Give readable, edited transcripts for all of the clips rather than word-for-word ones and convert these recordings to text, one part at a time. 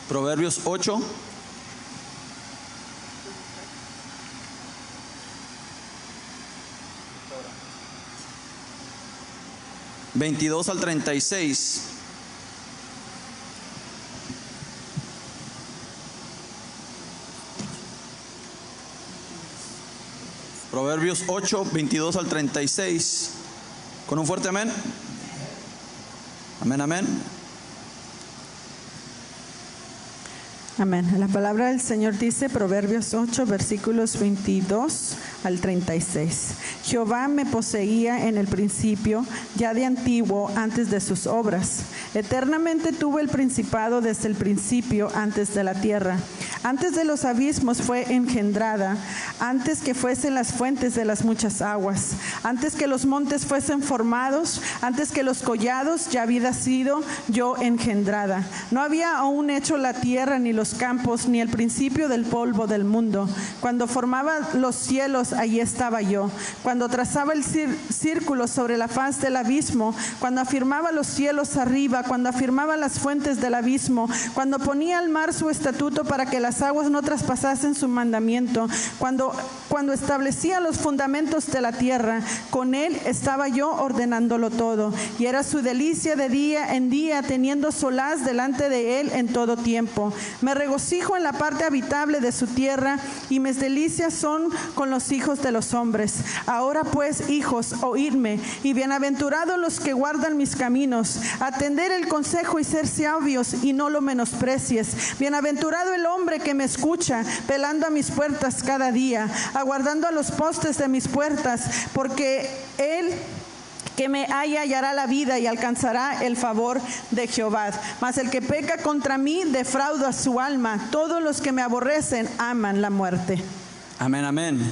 Proverbios 8. ...22 al 36... Proverbios 8, 22 al 36... Con un fuerte amén. Amén, amén. Amén. La palabra del Señor dice, Proverbios 8, versículos 22 al 36. Jehová me poseía en el principio, ya de antiguo, antes de sus obras. Eternamente tuve el principado desde el principio, antes de la tierra. Antes de los abismos fue engendrada, antes que fuesen las fuentes de las muchas aguas, antes que los montes fuesen formados, antes que los collados ya había sido yo engendrada. No había aún hecho la tierra ni los campos, ni el principio del polvo del mundo. Cuando formaba los cielos, allí estaba yo. Cuando trazaba el círculo sobre la faz del abismo, cuando afirmaba los cielos arriba, cuando afirmaba las fuentes del abismo, cuando ponía al mar su estatuto para que las aguas no traspasasen su mandamiento, cuando establecía los fundamentos de la tierra, con él estaba yo ordenándolo todo, y era su delicia de día en día, teniendo solaz delante de él en todo tiempo. Me regocijo en la parte habitable de su tierra, y mis delicias son con los hijos de los hombres. Ahora pues, hijos, oídme, y bienaventurados los que guardan mis caminos. Atender el consejo y ser sabios, y no lo menosprecies. Bienaventurado el hombre que me escucha, velando a mis puertas cada día, aguardando a los postes de mis puertas, porque él que me halla hallará la vida y alcanzará el favor de Jehová. Mas el que peca contra mí defrauda su alma. Todos los que me aborrecen aman la muerte. Amén, amén.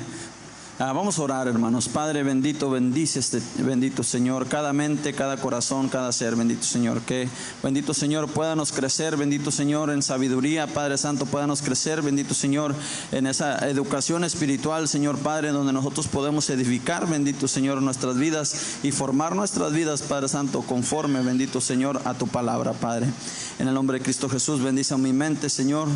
Vamos a orar, hermanos. Padre bendito, bendice bendito Señor, cada mente, cada corazón, cada ser, bendito Señor. Que bendito Señor puédanos crecer, bendito Señor, en sabiduría, Padre Santo, puédanos crecer, bendito Señor, en esa educación espiritual, Señor Padre, donde nosotros podemos edificar, bendito Señor, nuestras vidas y formar nuestras vidas, Padre Santo, conforme, bendito Señor, a tu palabra, Padre. En el nombre de Cristo Jesús, bendice mi mente, Señor,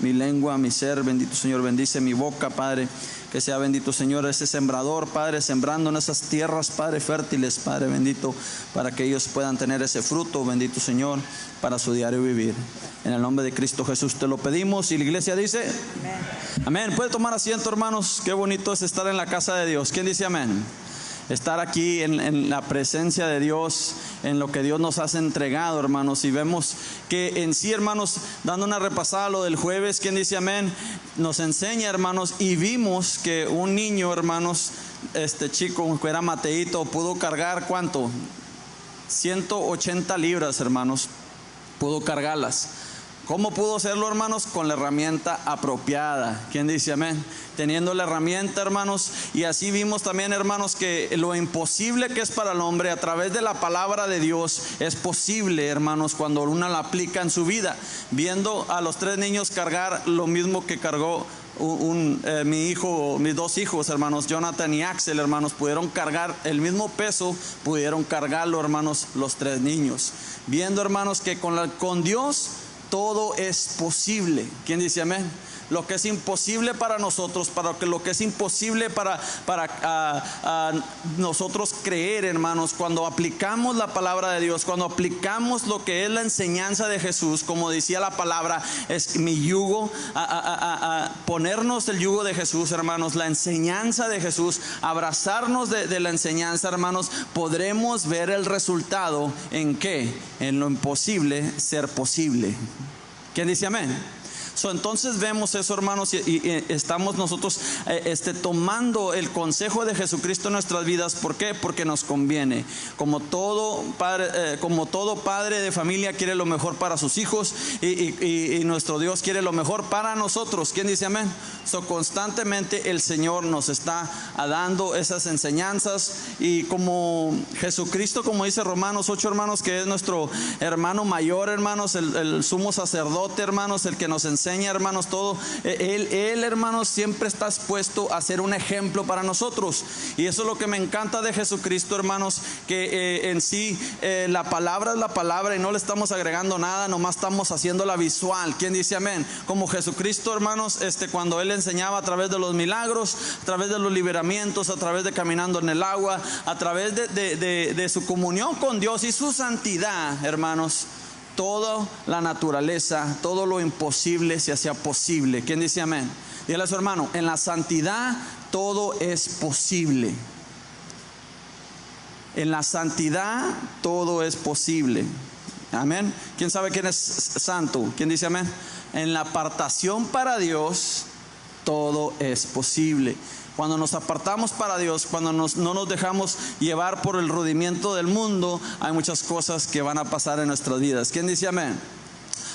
mi lengua, mi ser, bendito Señor, bendice mi boca, Padre. Que sea bendito Señor ese sembrador, Padre, sembrando en esas tierras, Padre, fértiles, Padre bendito, para que ellos puedan tener ese fruto, bendito Señor, para su diario vivir. En el nombre de Cristo Jesús te lo pedimos, y la iglesia dice amén. Amén. Puede tomar asiento, hermanos. Qué bonito es estar en la casa de Dios. ¿Quién dice amén? Estar aquí en la presencia de Dios, en lo que Dios nos ha entregado, hermanos. Y vemos que en sí, hermanos, dando una repasada a lo del jueves, ¿quién dice amén? Nos enseña, hermanos, y vimos que un niño, hermanos, este chico que era Mateito, pudo cargar, ¿cuánto? 180 libras, hermanos, pudo cargarlas. ¿Cómo pudo hacerlo, hermanos? Con la herramienta apropiada. ¿Quién dice amén? Teniendo la herramienta, hermanos. Y así vimos también, hermanos, que lo imposible que es para el hombre a través de la palabra de Dios es posible, hermanos, cuando uno la aplica en su vida. Viendo a los 3 niños cargar lo mismo que cargó mis 2 hijos, hermanos, Jonathan y Axel, hermanos, pudieron cargar el mismo peso, pudieron cargarlo, hermanos, los 3 niños. Viendo, hermanos, que con Dios todo es posible. ¿Quién dice amén? Lo que es imposible para nosotros, lo que es imposible para nosotros creer, hermanos, cuando aplicamos la palabra de Dios, cuando aplicamos lo que es la enseñanza de Jesús, como decía la palabra, es mi yugo, ponernos el yugo de Jesús, hermanos, la enseñanza de Jesús, abrazarnos de la enseñanza, hermanos, podremos ver el resultado. ¿En qué? En lo imposible ser posible. ¿Quién dice amén? Entonces vemos eso, hermanos, y estamos nosotros tomando el consejo de Jesucristo en nuestras vidas. ¿Por qué? Porque nos conviene. Como todo padre de familia quiere lo mejor para sus hijos, y nuestro Dios quiere lo mejor para nosotros. ¿Quién dice amén? Constantemente el Señor nos está dando esas enseñanzas, y como Jesucristo, como dice Romanos 8, hermanos, que es nuestro hermano mayor, hermanos, el sumo sacerdote, hermanos, el que nos enseña, enseña, hermanos, todo. Él, hermanos, siempre está expuesto a ser un ejemplo para nosotros. Y eso es lo que me encanta de Jesucristo, hermanos, que en sí la palabra es la palabra y no le estamos agregando nada, nomás estamos haciéndola visual. ¿Quién dice amén? Como Jesucristo, hermanos, cuando Él enseñaba a través de los milagros, a través de los liberamientos, a través de caminando en el agua, a través de su comunión con Dios y su santidad, hermanos, toda la naturaleza, todo lo imposible se hacía posible. ¿Quién dice amén? Dígale a su hermano, en la santidad todo es posible. En la santidad todo es posible. Amén. ¿Quién sabe quién es santo? ¿Quién dice amén? En la apartación para Dios todo es posible. Cuando nos apartamos para Dios, cuando no nos dejamos llevar por el rudimiento del mundo, hay muchas cosas que van a pasar en nuestras vidas. ¿Quién dice amén?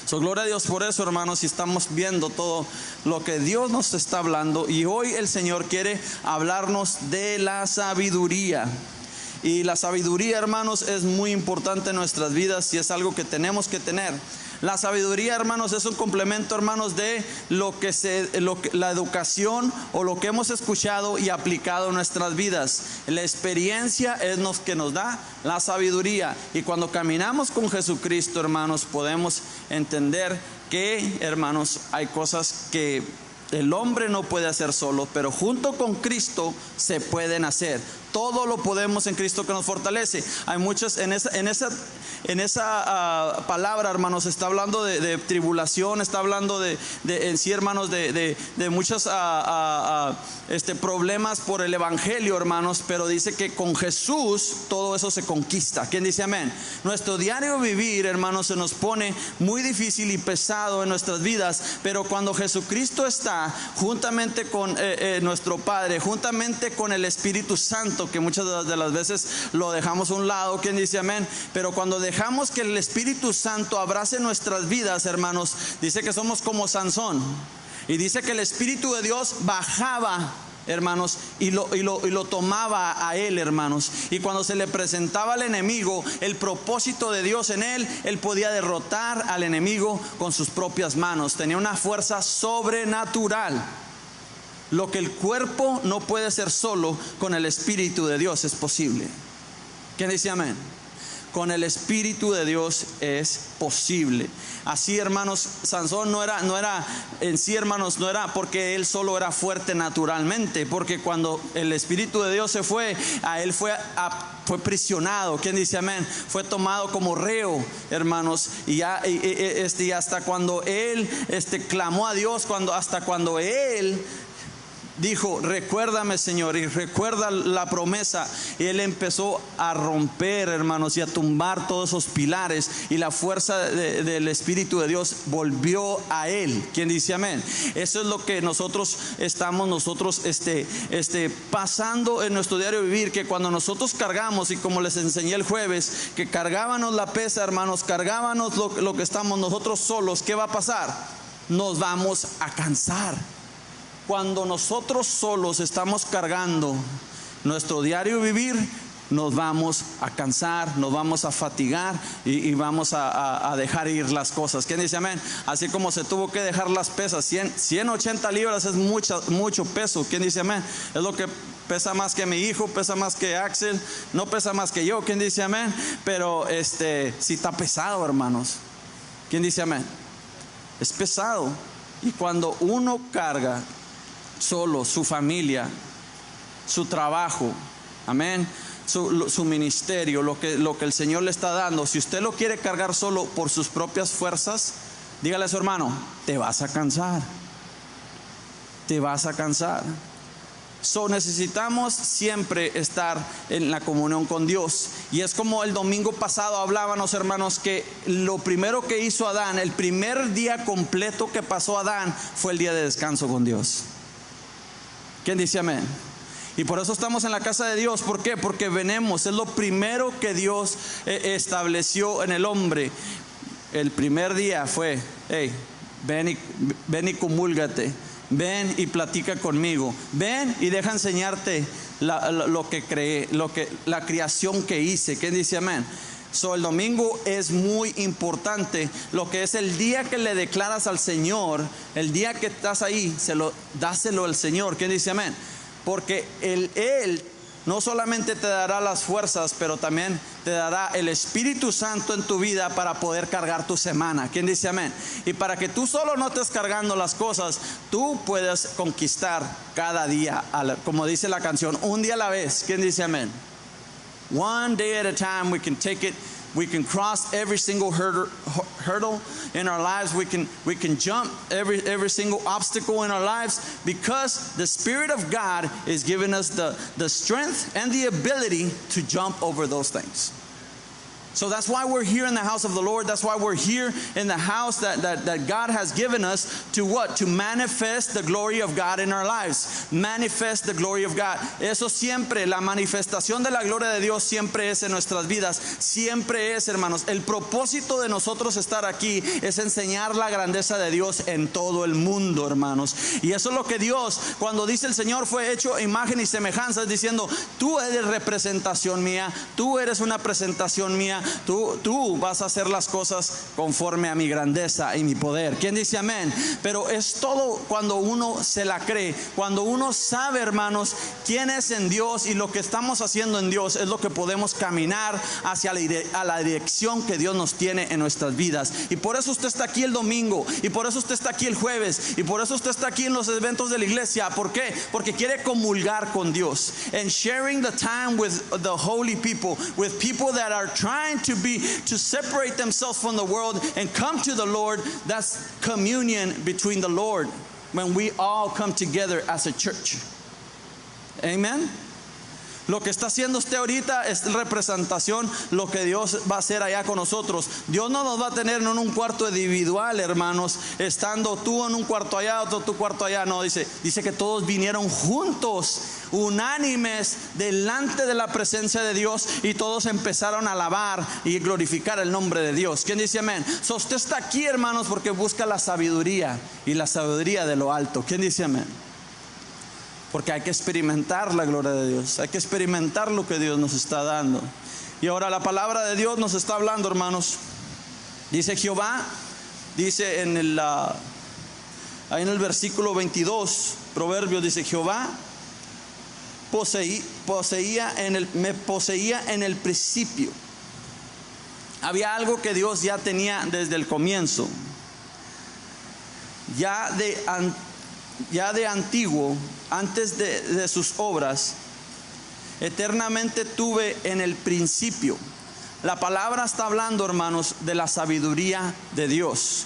Gloria a Dios por eso, hermanos, y estamos viendo todo lo que Dios nos está hablando. Y hoy el Señor quiere hablarnos de la sabiduría. Y la sabiduría, hermanos, es muy importante en nuestras vidas y es algo que tenemos que tener. La sabiduría, hermanos, es un complemento, hermanos, de la educación o lo que hemos escuchado y aplicado en nuestras vidas. La experiencia es lo que nos da la sabiduría. Y cuando caminamos con Jesucristo, hermanos, podemos entender que, hermanos, hay cosas que el hombre no puede hacer solo, pero junto con Cristo se pueden hacer. Todo lo podemos en Cristo que nos fortalece. Hay muchas, en esa palabra, hermanos, está hablando de tribulación, está hablando en sí, hermanos, de muchos problemas por el evangelio, hermanos, pero dice que con Jesús todo eso se conquista. ¿Quién dice amén? Nuestro diario vivir, hermanos, se nos pone muy difícil y pesado en nuestras vidas, pero cuando Jesucristo está juntamente con nuestro Padre, juntamente con el Espíritu Santo, que muchas de las veces lo dejamos a un lado, ¿quién dice amén? Pero cuando dejamos que el Espíritu Santo abrace nuestras vidas, hermanos, dice que somos como Sansón, y dice que el Espíritu de Dios bajaba, hermanos, y lo tomaba a él, hermanos. Y cuando se le presentaba al enemigo el propósito de Dios en él, él podía derrotar al enemigo con sus propias manos. Tenía una fuerza sobrenatural. Lo que el cuerpo no puede hacer solo, con el Espíritu de Dios es posible. ¿Quién dice amén? Con el Espíritu de Dios es posible. Así, hermanos, Sansón no era en sí, hermanos, no era porque él solo era fuerte naturalmente, porque cuando el Espíritu de Dios se fue, a él fue prisionado. ¿Quién dice amén? Fue tomado como reo, hermanos, y hasta cuando él clamó a Dios, hasta cuando él dijo, recuérdame, Señor, y recuerda la promesa, y él empezó a romper, hermanos, y a tumbar todos esos pilares, y la fuerza del Espíritu de Dios volvió a él. ¿Quién dice amén? Eso es lo que nosotros estamos pasando en nuestro diario vivir, que cuando nosotros cargamos, y como les enseñé el jueves, que cargábamos la pesa, hermanos, cargábamos lo que estamos nosotros solos, ¿qué va a pasar? Nos vamos a cansar. Cuando nosotros solos estamos cargando nuestro diario vivir, nos vamos a cansar, nos vamos a fatigar y vamos a dejar ir las cosas. ¿Quién dice amén? Así como se tuvo que dejar las pesas, 180 libras es mucho peso. ¿Quién dice amén? Es lo que pesa más que mi hijo, pesa más que Axel, no pesa más que yo. ¿Quién dice amén? Pero sí está pesado, hermanos. ¿Quién dice amén? Es pesado. Y cuando uno carga solo su familia, su trabajo, amén, su ministerio, lo que el Señor le está dando, si usted lo quiere cargar solo por sus propias fuerzas, dígale a su hermano, te vas a cansar. Te vas a cansar. Necesitamos siempre estar en la comunión con Dios. Y es como el domingo pasado hablábamos, hermanos, que lo primero que hizo Adán, el primer día completo que pasó Adán, fue el día de descanso con Dios. ¿Quién dice amén? Y por eso estamos en la casa de Dios. ¿Por qué? Porque venimos, es lo primero que Dios estableció en el hombre. El primer día fue, hey, ven y comúlgate, ven y platica conmigo, ven y deja enseñarte la creación que hice. ¿Quién dice amén? So, el domingo es muy importante. Lo que es el día que le declaras al Señor, el día que estás ahí, dáselo al Señor. ¿Quién dice amén? Porque Él no solamente te dará las fuerzas, pero también te dará el Espíritu Santo en tu vida para poder cargar tu semana. ¿Quién dice amén? Y para que tú solo no estés cargando las cosas, tú puedes conquistar cada día, como dice la canción, un día a la vez. ¿Quién dice amén? One day at a time, we can take it. We can cross every single hurdle in our lives. We can jump every single obstacle in our lives, because the Spirit of God is giving us the strength and the ability to jump over those things. So that's why we're here in the house of the Lord. That's why we're here in the house that God has given us to what? To manifest the glory of God in our lives. Manifest the glory of God. Eso siempre, la manifestación de la gloria de Dios siempre es en nuestras vidas. Siempre es, hermanos. El propósito de nosotros estar aquí es enseñar la grandeza de Dios en todo el mundo, hermanos. Y eso es lo que Dios, cuando dice el Señor, fue hecho imagen y semejanza, diciendo, tú eres representación mía, tú eres una presentación mía. Tú vas a hacer las cosas conforme a mi grandeza y mi poder. ¿Quién dice amén? Pero es todo cuando uno se la cree, cuando uno sabe, hermanos, quién es en Dios y lo que estamos haciendo en Dios es lo que podemos caminar hacia la dirección que Dios nos tiene en nuestras vidas. Y por eso usted está aquí el domingo, y por eso usted está aquí el jueves, y por eso usted está aquí en los eventos de la iglesia. ¿Por qué? Porque quiere comulgar con Dios, and sharing the time with the holy people, with people that are trying to separate themselves from the world and come to the Lord. That's communion between the Lord, when we all come together as a church. Amen. Lo que está haciendo usted ahorita es representación lo que Dios va a hacer allá con nosotros. Dios no nos va a tener en un cuarto individual, hermanos, estando tú en un cuarto allá, otro tu cuarto allá. No, dice que todos vinieron juntos, unánimes, delante de la presencia de Dios, y todos empezaron a alabar y glorificar el nombre de Dios. ¿Quién dice amén? So, usted está aquí, hermanos, porque busca la sabiduría, y la sabiduría de lo alto. ¿Quién dice amén? Porque hay que experimentar la gloria de Dios, hay que experimentar lo que Dios nos está dando. Y ahora la palabra de Dios nos está hablando, hermanos. Dice Jehová, dice ahí en el versículo 22, Proverbios, dice Jehová me poseía en el principio. Había algo que Dios ya tenía desde el comienzo. Ya de antiguo, antes de sus obras, eternamente tuve en el principio. La palabra está hablando, hermanos, de la sabiduría de Dios.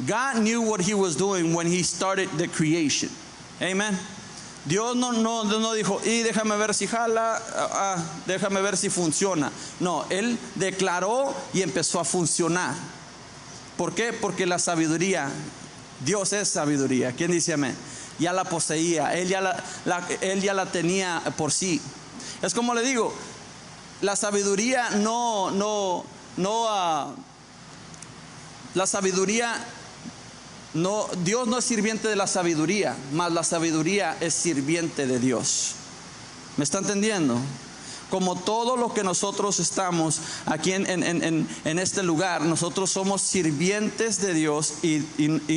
God knew what he was doing when he started the creation. Amen. Dios no dijo, y déjame ver si jala, déjame ver si funciona. No, Él declaró y empezó a funcionar. ¿Por qué? Porque la sabiduría, Dios es sabiduría. ¿Quién dice amén? Ya la poseía, Él ya la tenía por sí. Es como le digo, la sabiduría la sabiduría no, Dios no es sirviente de la sabiduría, mas la sabiduría es sirviente de Dios. ¿Me está entendiendo? Como todo lo que nosotros estamos aquí en este lugar, nosotros somos sirvientes de Dios, y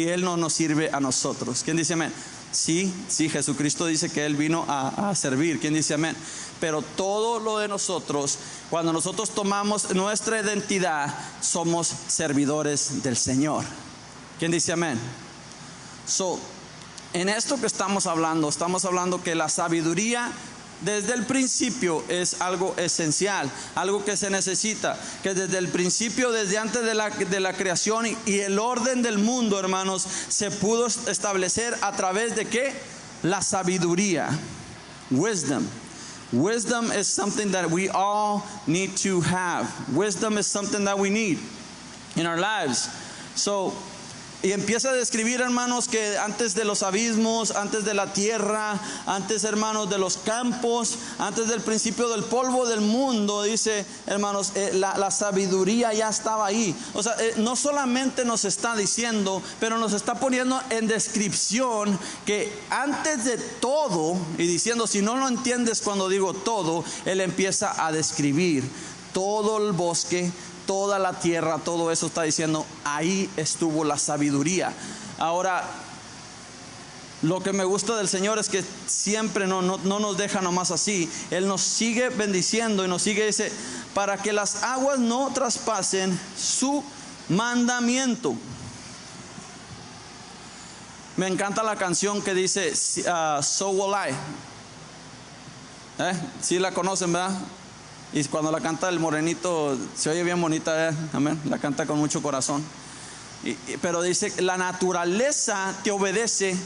Él no nos sirve a nosotros. ¿Quién dice amén? Sí, Jesucristo dice que Él vino a servir. ¿Quién dice amén? Pero todo lo de nosotros, cuando nosotros tomamos nuestra identidad, somos servidores del Señor. ¿Quién dice amén? So, en esto que estamos hablando que la sabiduría desde el principio es algo esencial, algo que se necesita, que desde el principio, desde antes de la creación y el orden del mundo, hermanos, se pudo establecer a través de ¿qué? La sabiduría. Wisdom. Wisdom is something that we all need to have. Wisdom is something that we need in our lives. So, y empieza a describir, hermanos, que antes de los abismos, antes de la tierra, antes, hermanos, de los campos, antes del principio del polvo del mundo, dice, hermanos, la sabiduría ya estaba ahí. O sea, no solamente nos está diciendo, pero nos está poniendo en descripción que antes de todo, y diciendo, si no lo entiendes cuando digo todo, Él empieza a describir todo el bosque, toda la tierra, todo eso está diciendo, ahí estuvo la sabiduría. Ahora, lo que me gusta del Señor es que siempre no nos deja nomás así. Él nos sigue bendiciendo y nos sigue, dice, para que las aguas no traspasen su mandamiento. Me encanta la canción que dice, So Will I. Sí la conocen, ¿verdad? Y cuando la canta el morenito, se oye bien bonita, amén. La canta con mucho corazón. Pero dice, la naturaleza te obedece.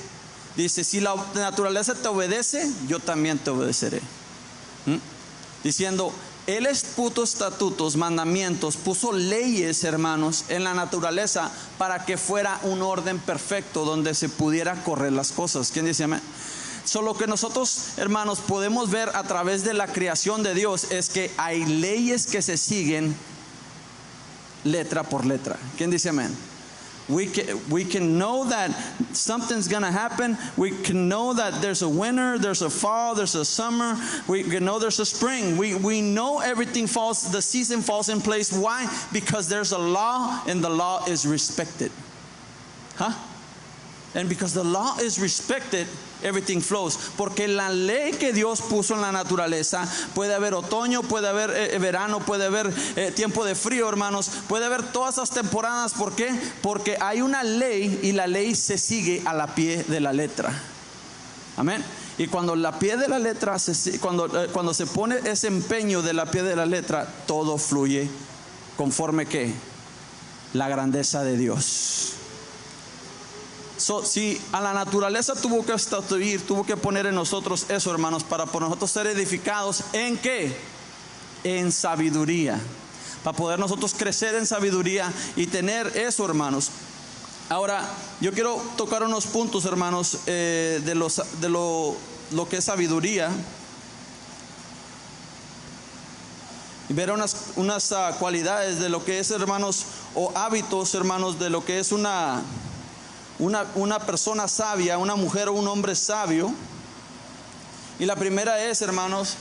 Dice, si la naturaleza te obedece, yo también te obedeceré. Diciendo, Él puso estatutos, mandamientos, puso leyes, hermanos, en la naturaleza para que fuera un orden perfecto donde se pudiera correr las cosas. ¿Quién dice amén? Solo que nosotros, hermanos, podemos ver a través de la creación de Dios es que hay leyes que se siguen letra por letra. ¿Quién dice amén? We can know that something's going to happen. We can know that there's a winter, there's a fall, there's a summer. We can know there's a spring. We know everything falls, the season falls in place. Why? Because there's a law and the law is respected. And because the law is respected, everything flows. Porque la ley que Dios puso en la naturaleza, puede haber otoño, puede haber verano, puede haber tiempo de frío, hermanos, puede haber todas esas temporadas. ¿Por qué? Porque hay una ley y la ley se sigue a la pie de la letra. Amén. Y cuando la pie de la letra cuando se pone ese empeño de la pie de la letra, todo fluye conforme que la grandeza de Dios. Si a la naturaleza tuvo que estatuir, tuvo que poner en nosotros eso, hermanos, para por nosotros ser edificados, ¿en qué? En sabiduría, para poder nosotros crecer en sabiduría y tener eso, hermanos. Ahora, yo quiero tocar unos puntos, hermanos, de lo que es sabiduría, y ver unas cualidades de lo que es, hermanos, o hábitos, hermanos, de lo que es una persona sabia, una mujer o un hombre sabio. Y la primera es, hermanos,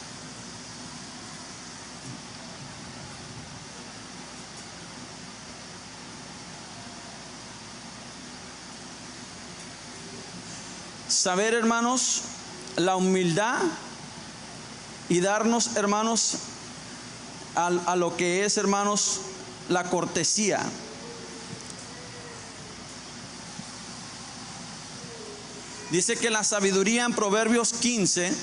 saber, hermanos, la humildad y darnos, hermanos, a lo que es, hermanos, la cortesía. Dice que la sabiduría en Proverbios 15,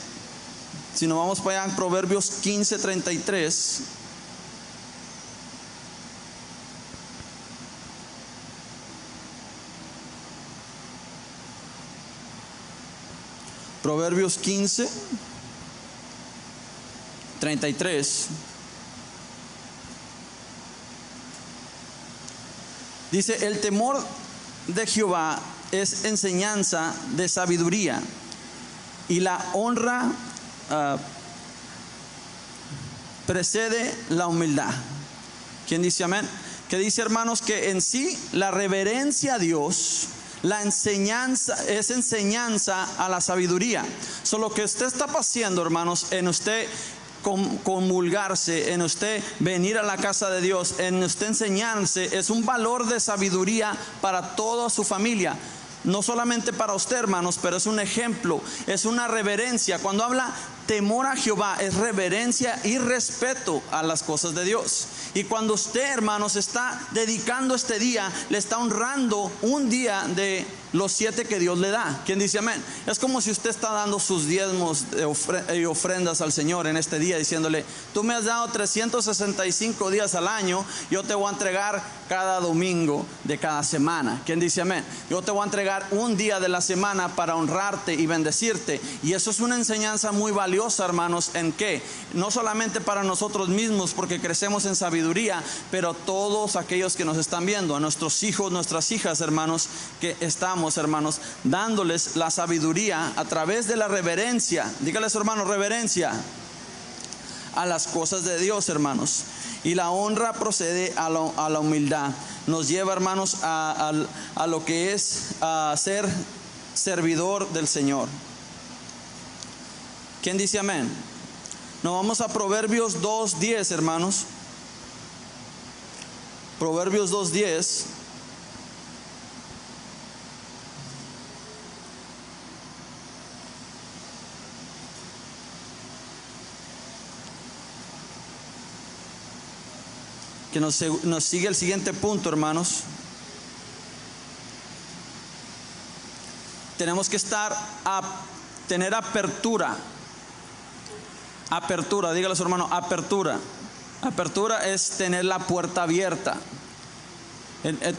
si nos vamos para allá en Proverbios 15, 33. Proverbios 15, 33. Dice, el temor de Jehová es enseñanza de sabiduría, y la honra precede la humildad. ¿Quién dice amén? Que dice, hermanos, que en sí la reverencia a Dios, la enseñanza, es enseñanza a la sabiduría. Solo que usted está haciendo, hermanos, en usted comulgarse, en usted venir a la casa de Dios, en usted enseñarse, es un valor de sabiduría para toda su familia. No solamente para usted, hermanos, pero es un ejemplo, es una reverencia. Cuando habla temor a Jehová, es reverencia y respeto a las cosas de Dios. Y cuando usted, hermanos, está dedicando este día, le está honrando un día de los 7 que Dios le da. ¿Quién dice amén? Es como si usted está dando sus diezmos y ofrendas al Señor en este día, diciéndole, tú me has dado 365 días al año, yo te voy a entregar cada domingo de cada semana. ¿Quién dice amén? Yo te voy a entregar un día de la semana para honrarte y bendecirte. Y eso es una enseñanza muy valiosa, hermanos, en que no solamente para nosotros mismos, porque crecemos en sabiduría, pero todos aquellos que nos están viendo, a nuestros hijos, nuestras hijas, hermanos, que estamos, hermanos, dándoles la sabiduría a través de la reverencia. Dígales, hermanos, reverencia a las cosas de Dios, hermanos. Y la honra procede a la humildad. Nos lleva, hermanos, a lo que es ser servidor del Señor. ¿Quién dice amén? Nos vamos a Proverbios 2:10, hermanos. Proverbios 2:10. Que nos sigue el siguiente punto, hermanos. Tenemos que tener apertura. Apertura, dígale a su hermano, apertura. Apertura es tener la puerta abierta.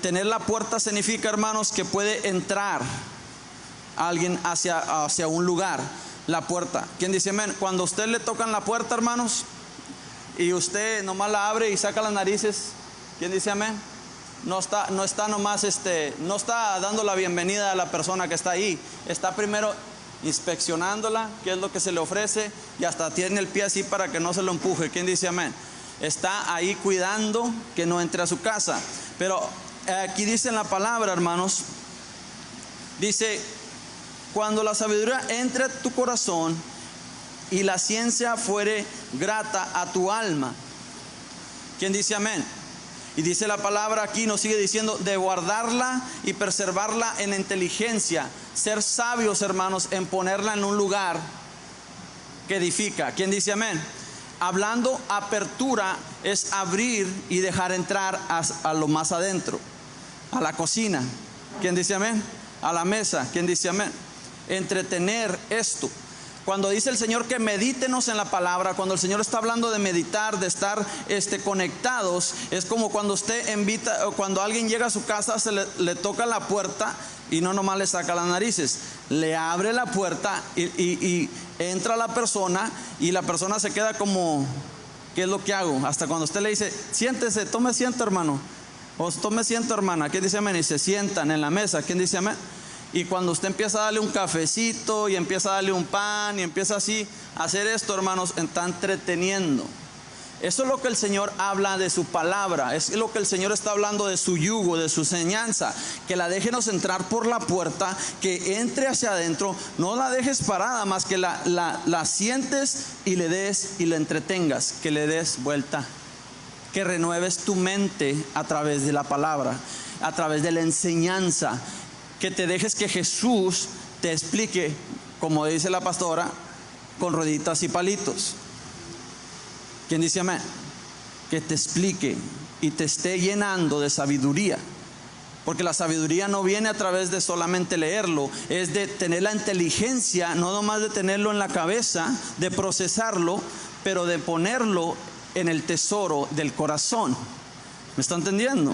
Tener la puerta significa, hermanos, que puede entrar alguien hacia un lugar. La puerta. ¿Quién dice amén? Cuando a usted le tocan la puerta, hermanos, y usted nomás la abre y saca las narices, ¿quién dice amén? No está nomás no está dando la bienvenida a la persona que está ahí. Está primero inspeccionándola, qué es lo que se le ofrece, y hasta tiene el pie así para que no se lo empuje. ¿Quién dice amén? Está ahí cuidando que no entre a su casa. Pero aquí dice en la palabra, hermanos, dice: cuando la sabiduría entre a tu corazón y la ciencia fuere grata a tu alma. ¿Quién dice amén? Y dice la palabra aquí, nos sigue diciendo, de guardarla y preservarla en la inteligencia. Ser sabios, hermanos, en ponerla en un lugar que edifica. ¿Quién dice amén? Hablando apertura es abrir y dejar entrar a lo más adentro. A la cocina. ¿Quién dice amén? A la mesa. ¿Quién dice amén? Entretener esto. Cuando dice el Señor que medítenos en la palabra, cuando el Señor está hablando de meditar, de estar conectados, es como cuando usted invita, cuando alguien llega a su casa, le toca la puerta y no nomás le saca las narices, le abre la puerta y entra la persona, y la persona se queda como, ¿qué es lo que hago? Hasta cuando usted le dice, siéntese, tome asiento, hermano, o tome asiento, hermana. ¿Quién dice amén? Y se sientan en la mesa. ¿Quién dice amén? Y cuando usted empieza a darle un cafecito y empieza a darle un pan y empieza así a hacer esto, hermanos, está entreteniendo. Eso es lo que el Señor habla de su palabra. Es lo que el Señor está hablando de su yugo, de su enseñanza. Que la déjenos entrar por la puerta, que entre hacia adentro. No la dejes parada, más que la sientes y le des y la entretengas. Que le des vuelta. Que renueves tu mente a través de la palabra, a través de la enseñanza. Que te dejes que Jesús te explique, como dice la pastora, con rueditas y palitos. ¿Quién dice amén? Que te explique y te esté llenando de sabiduría. Porque la sabiduría no viene a través de solamente leerlo, es de tener la inteligencia, no nomás de tenerlo en la cabeza, de procesarlo, pero de ponerlo en el tesoro del corazón. ¿Me está entendiendo?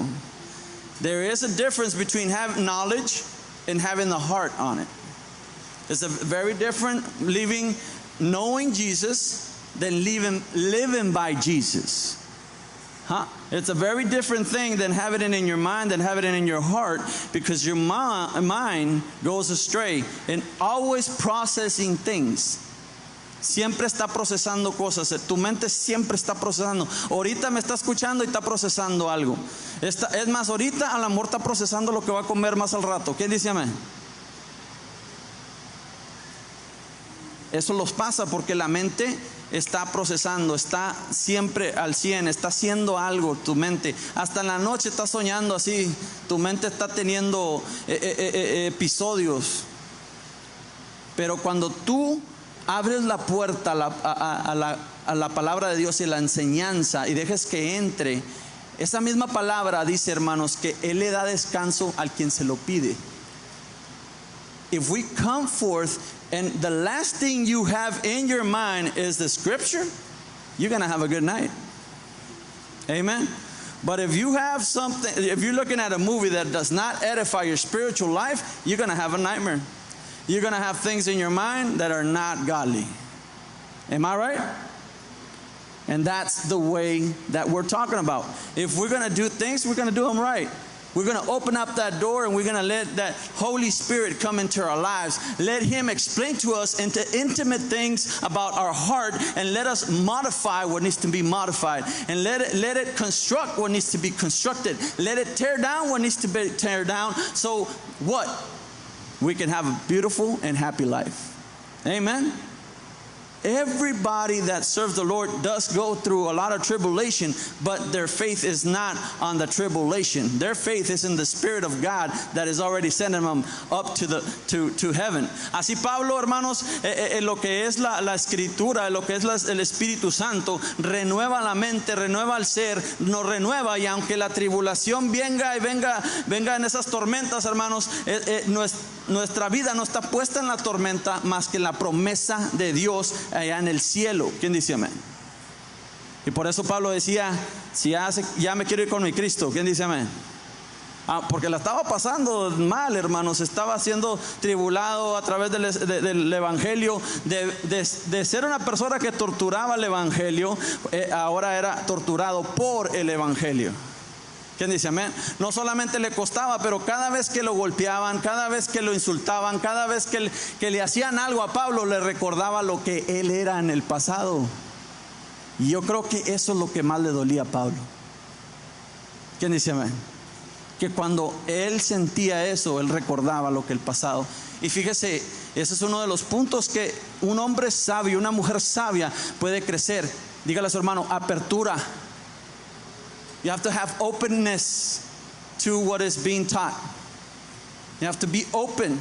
There is a difference between having knowledge and having the heart on it. It's a very different knowing Jesus than living by Jesus. It's a very different thing than having it in your mind, than having it in your heart, because your mind goes astray and always processing things. Siempre está procesando cosas. Tu mente siempre está procesando. Ahorita me está escuchando y está procesando algo. Es más, ahorita a lo mejor está procesando lo que va a comer más al rato. ¿Quién dice amén? Eso los pasa porque la mente está procesando, está siempre al 100, está haciendo algo tu mente. Hasta en la noche está soñando así. Tu mente está teniendo episodios. Pero cuando tú abres la puerta a la palabra de Dios y la enseñanza y dejes que entre, esa misma palabra dice, hermanos, que Él le da descanso al quien se lo pide. If we come forth and the last thing you have in your mind is the scripture, you're going to have a good night. Amen. But if you have something, if you're looking at a movie that does not edify your spiritual life, you're going to have a nightmare. You're going to have things in your mind that are not godly. Am I right? And that's the way that we're talking about. If we're going to do things, we're going to do them right. We're going to open up that door and we're going to let that Holy Spirit come into our lives. Let Him explain to us into intimate things about our heart, and let us modify what needs to be modified, and let it construct what needs to be constructed. Let it tear down what needs to be tear down. So what? We can have a beautiful and happy life. Amen. Everybody that serves the Lord does go through a lot of tribulation, but their faith is not on the tribulation. Their faith is in the Spirit of God that is already sending them up to heaven. Así Pablo, hermanos, lo que es la escritura, lo que es el Espíritu Santo, renueva la mente, renueva el ser, nos renueva, y aunque la tribulación venga en esas tormentas, hermanos, nuestra vida no está puesta en la tormenta más que en la promesa de Dios allá en el cielo. ¿Quién dice amén? Y por eso Pablo decía, si ya me quiero ir con mi Cristo. ¿Quién dice amén? Porque la estaba pasando mal, hermanos. Estaba siendo tribulado a través del evangelio. De ser una persona que torturaba el evangelio, ahora era torturado por el evangelio. ¿Quién dice amén? No solamente le costaba, pero cada vez que lo golpeaban, cada vez que lo insultaban, cada vez que le hacían algo a Pablo, le recordaba lo que él era en el pasado. Y yo creo que eso es lo que más le dolía a Pablo. ¿Quién dice amén? Que cuando él sentía eso, él recordaba lo que el pasado. Y fíjese, ese es uno de los puntos que un hombre sabio, una mujer sabia puede crecer. Dígale a su hermano, apertura. You have to have openness to what is being taught. You have to be open.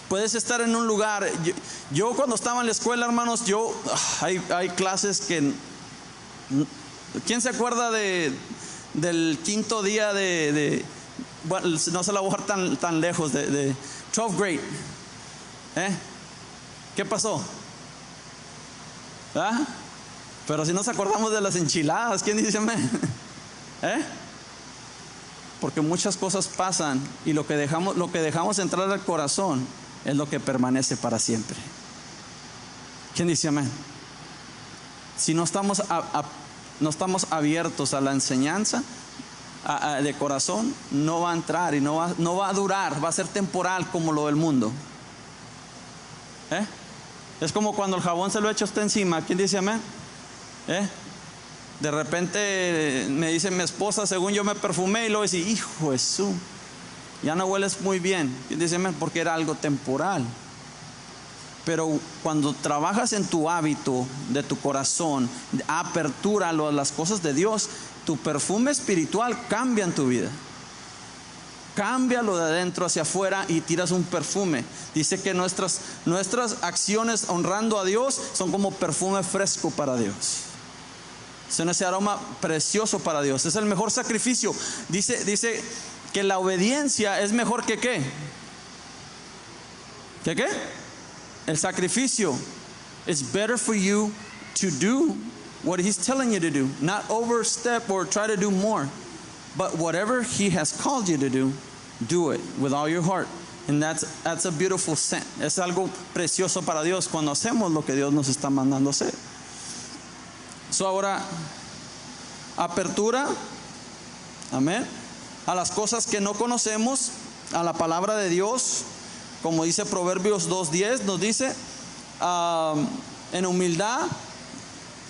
Puedes estar en un lugar. Yo cuando estaba en la escuela, hermanos, hay clases que... ¿Quién se acuerda del quinto día bueno, no se la voy a dejar tan lejos, de 12th grade? ¿Qué pasó? ¿Ah? Pero si nos acordamos de las enchiladas, ¿quién dice amén? Porque muchas cosas pasan, y lo que dejamos entrar al corazón es lo que permanece para siempre. ¿Quién dice amén? Si no estamos abiertos a la enseñanza de corazón, no va a entrar y no va a durar, va a ser temporal como lo del mundo. Es como cuando el jabón se lo echa usted encima. ¿Quién dice amén? De repente me dice mi esposa, según yo me perfumé, y luego dice, hijo de su, ya no hueles muy bien. ¿Quién dice amén? Porque era algo temporal. Pero cuando trabajas en tu hábito de tu corazón, apertura a las cosas de Dios, tu perfume espiritual cambia en tu vida. Cámbialo de adentro hacia afuera y tiras un perfume. Dice que nuestras acciones honrando a Dios son como perfume fresco para Dios. Son ese aroma precioso para Dios. Es el mejor sacrificio. Dice que la obediencia es mejor que ¿qué? ¿Que qué? El sacrificio. It's better for you to do what He's telling you to do, not overstep or try to do more, but whatever He has called you to do it with all your heart. And that's a beautiful scent. Es algo precioso para Dios cuando hacemos lo que Dios nos está mandando hacer. So ahora, apertura, amén, a las cosas que no conocemos, a la palabra de Dios, como dice Proverbios 2:10, nos dice, en humildad,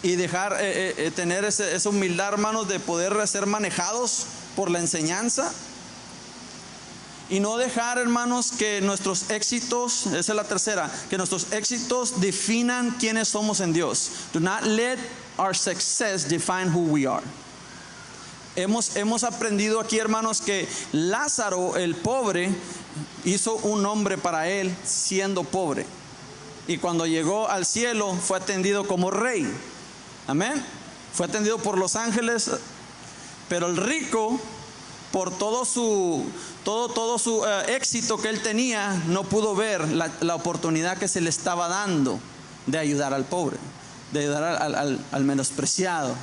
y dejar tener esa humildad, hermanos, de poder ser manejados por la enseñanza, y no dejar, hermanos, que nuestros éxitos, esa es la tercera, que nuestros éxitos definan quiénes somos en Dios. Do not let our success define who we are. Hemos aprendido aquí, hermanos, que Lázaro, el pobre, hizo un nombre para él siendo pobre, y cuando llegó al cielo fue atendido como rey. Amén. Fue atendido por los ángeles. Pero el rico, por todo su éxito que él tenía, no pudo ver la oportunidad que se le estaba dando de ayudar al pobre, de ayudar al menospreciado,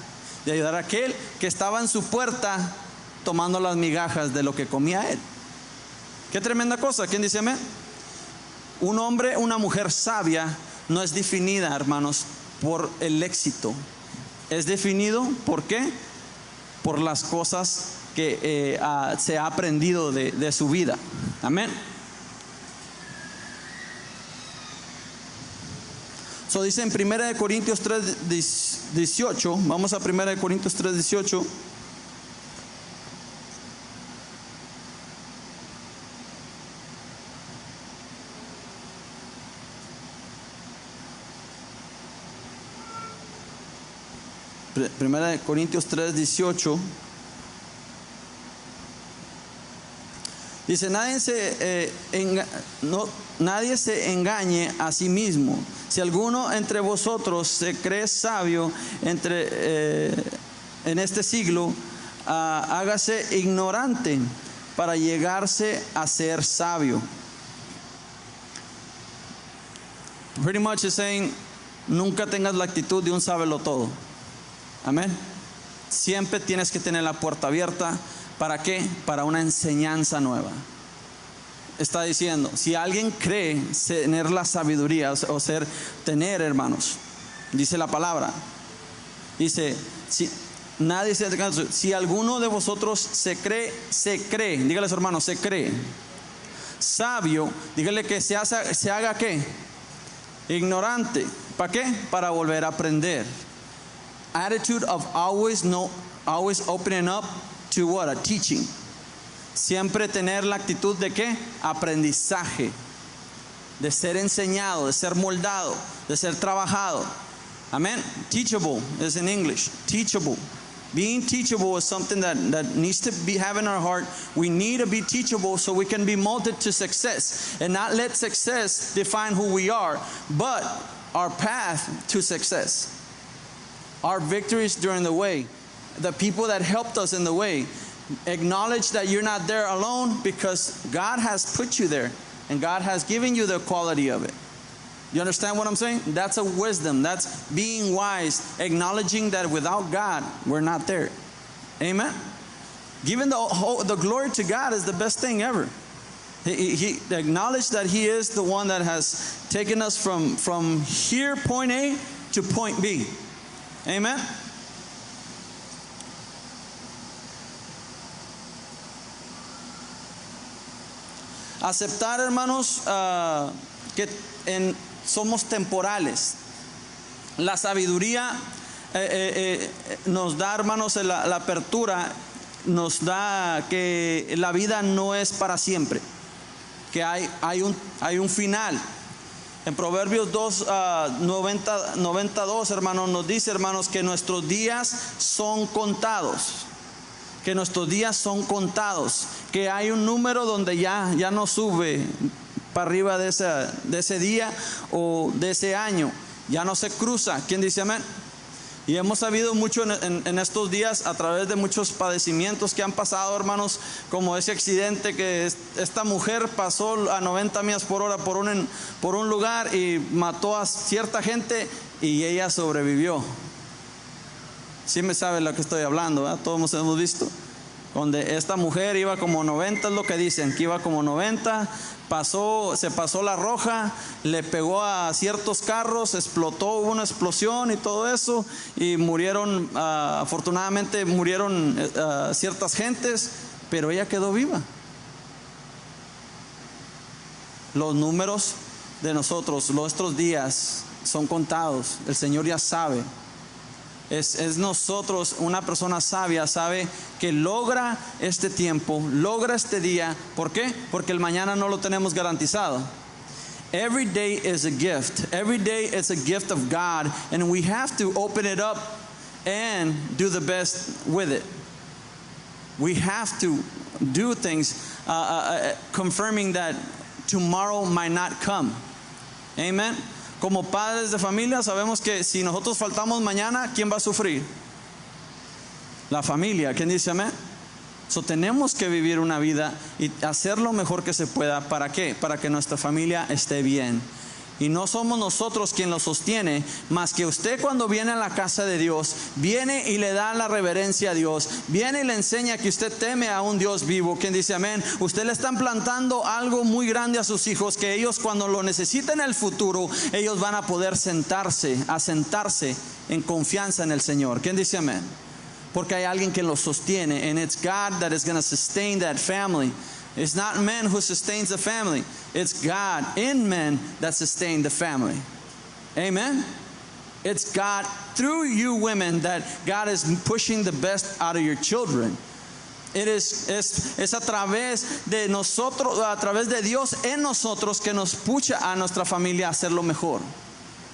de ayudar a aquel que estaba en su puerta tomando las migajas de lo que comía él. Qué tremenda cosa. ¿Quién dice amén? Un hombre, una mujer sabia no es definida, hermanos, por el éxito. Es definido, ¿por qué? Por las cosas que se ha aprendido de su vida. Amén. So dice en 1 Corintios 3:18, vamos a 1 Corintios 3:18. Primera de Corintios 3:18. Dice, nadie se engañe a sí mismo. Si alguno entre vosotros se cree sabio en este siglo, hágase ignorante para llegarse a ser sabio. Pretty much is saying, nunca tengas la actitud de un sábelo todo. Amén. Siempre tienes que tener la puerta abierta. ¿Para qué? Para una enseñanza nueva. Está diciendo, si alguien cree tener la sabiduría o tener, hermanos, dice la palabra, dice, si alguno de vosotros se cree, dígale a su hermano, se cree sabio, dígale que se haga ¿qué? Ignorante. ¿Para qué? Para volver a aprender. Attitude of always opening up to what? A teaching. Siempre tener la actitud de ¿qué? Aprendizaje, de ser enseñado, de ser moldado, de ser trabajado. Amén. Teachable is in English. Teachable. Being teachable is something that needs to have in our heart. We need to be teachable so we can be molded to success and not let success define who we are, but our path to success. Our victories during the way. The people that helped us in the way. Acknowledge that you're not there alone because God has put you there and God has given you the quality of it. You understand what I'm saying? That's a wisdom. That's being wise, acknowledging that without God, we're not there. Amen? Giving the glory to God is the best thing ever. He acknowledged that He is the one that has taken us from here, point A, to point B. Amen? Aceptar, hermanos, que somos temporales. La sabiduría nos da, hermanos, la apertura, nos da que la vida no es para siempre, que hay un final. En Proverbios 92, hermanos, nos dice, hermanos, que nuestros días son contados. Que nuestros días son contados, que hay un número donde ya no sube para arriba de ese día o de ese año, ya no se cruza. ¿Quién dice amén? Y hemos sabido mucho en estos días a través de muchos padecimientos que han pasado, hermanos, como ese accidente que esta mujer pasó a 90 millas por hora por un lugar y mató a cierta gente y ella sobrevivió. Sí me sabe lo que estoy hablando, ¿verdad? Todos hemos visto. Donde esta mujer iba como 90, es lo que dicen, que iba como 90, se pasó la roja, le pegó a ciertos carros, explotó, hubo una explosión y todo eso, y murieron, afortunadamente murieron ciertas gentes, pero ella quedó viva. Los números de nosotros, nuestros días son contados, el Señor ya sabe. Es nosotros, una persona sabia sabe que logra este tiempo, logra este día. ¿Por qué? Porque el mañana no lo tenemos garantizado. Every day is a gift. Every day is a gift of God, and we have to open it up and do the best with it. We have to do things confirming that tomorrow might not come. Amen. Como padres de familia sabemos que si nosotros faltamos mañana, ¿quién va a sufrir? La familia. ¿Quién dice amén? So, tenemos que vivir una vida y hacer lo mejor que se pueda. ¿Para qué? Para que nuestra familia esté bien. Y no somos nosotros quien lo sostiene, más que usted cuando viene a la casa de Dios, viene y le da la reverencia a Dios, viene y le enseña que usted teme a un Dios vivo. ¿Quién dice amén? Usted le están plantando algo muy grande a sus hijos, que ellos cuando lo necesiten en el futuro, ellos van a poder asentarse en confianza en el Señor. ¿Quién dice amén? Porque hay alguien que lo sostiene, and it's God that is going to sustain that family. It's not man who sustains the family. It's God in men that sustain the family. Amen? It's God through you women that God is pushing the best out of your children. Es a través de nosotros, a través de Dios en nosotros que nos pucha a nuestra familia a hacer lo mejor.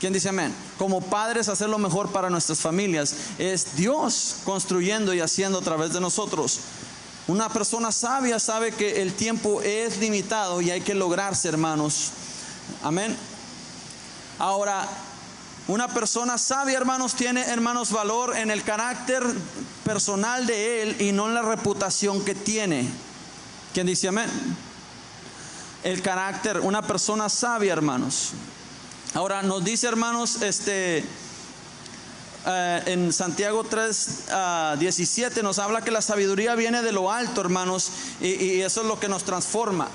¿Quién dice amén? Como padres, hacer lo mejor para nuestras familias. Es Dios construyendo y haciendo a través de nosotros. Una persona sabia sabe que el tiempo es limitado y hay que lograrse, hermanos. Amén. Ahora, una persona sabia, hermanos, tiene, hermanos, valor en el carácter personal de él y no en la reputación que tiene. ¿Quién dice amén? El carácter, una persona sabia, hermanos. Ahora nos dice, hermanos, en Santiago 3:17 nos habla que la sabiduría viene de lo alto, hermanos, y eso es lo que nos transforma.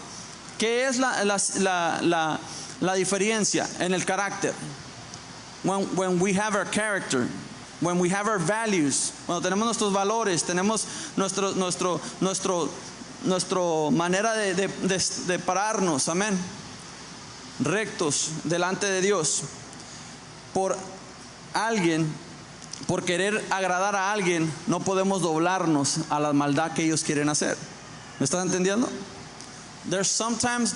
¿Qué es la diferencia en el carácter? When we have our character, when we have our values, cuando tenemos nuestros valores, tenemos nuestro manera de pararnos, amén, rectos delante de Dios, por querer agradar a alguien, no podemos doblarnos a la maldad que ellos quieren hacer. ¿Me estás entendiendo? There's sometimes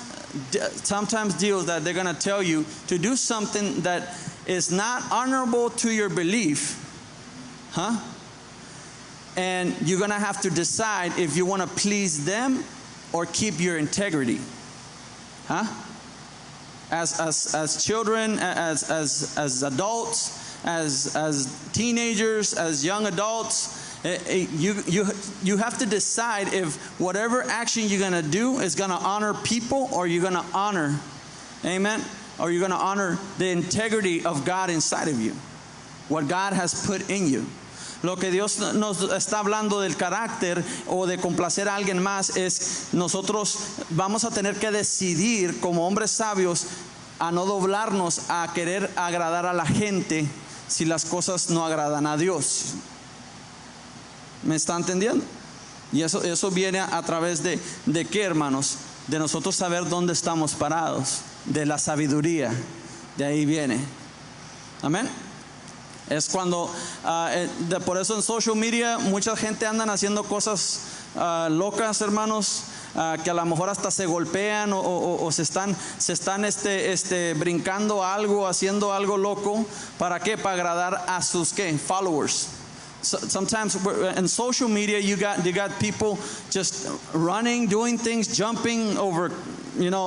deals that they're going to tell you to do something that is not honorable to your belief, and you're going to have to decide if you want to please them or keep your integrity. As children, as adults, as teenagers, as young adults, you have to decide if whatever action you're going to do is going to honor people, or you're going to honor, amen, or you're going to honor the integrity of God inside of you, what God has put in you. Lo que Dios nos está hablando del carácter o de complacer a alguien más es nosotros vamos a tener que decidir como hombres sabios a no doblarnos a querer agradar a la gente si las cosas no agradan a Dios. ¿Me está entendiendo? Y eso viene a través de ¿qué, hermanos? De nosotros saber dónde estamos parados, de la sabiduría. De ahí viene. Amén. Es cuando, por eso en social media mucha gente andan haciendo cosas locas, hermanos, que a lo mejor hasta se golpean o se están brincando algo, haciendo algo loco. ¿Para qué? Para agradar a sus ¿qué? Followers. Sometimes in social media you got people just running, doing things, jumping over,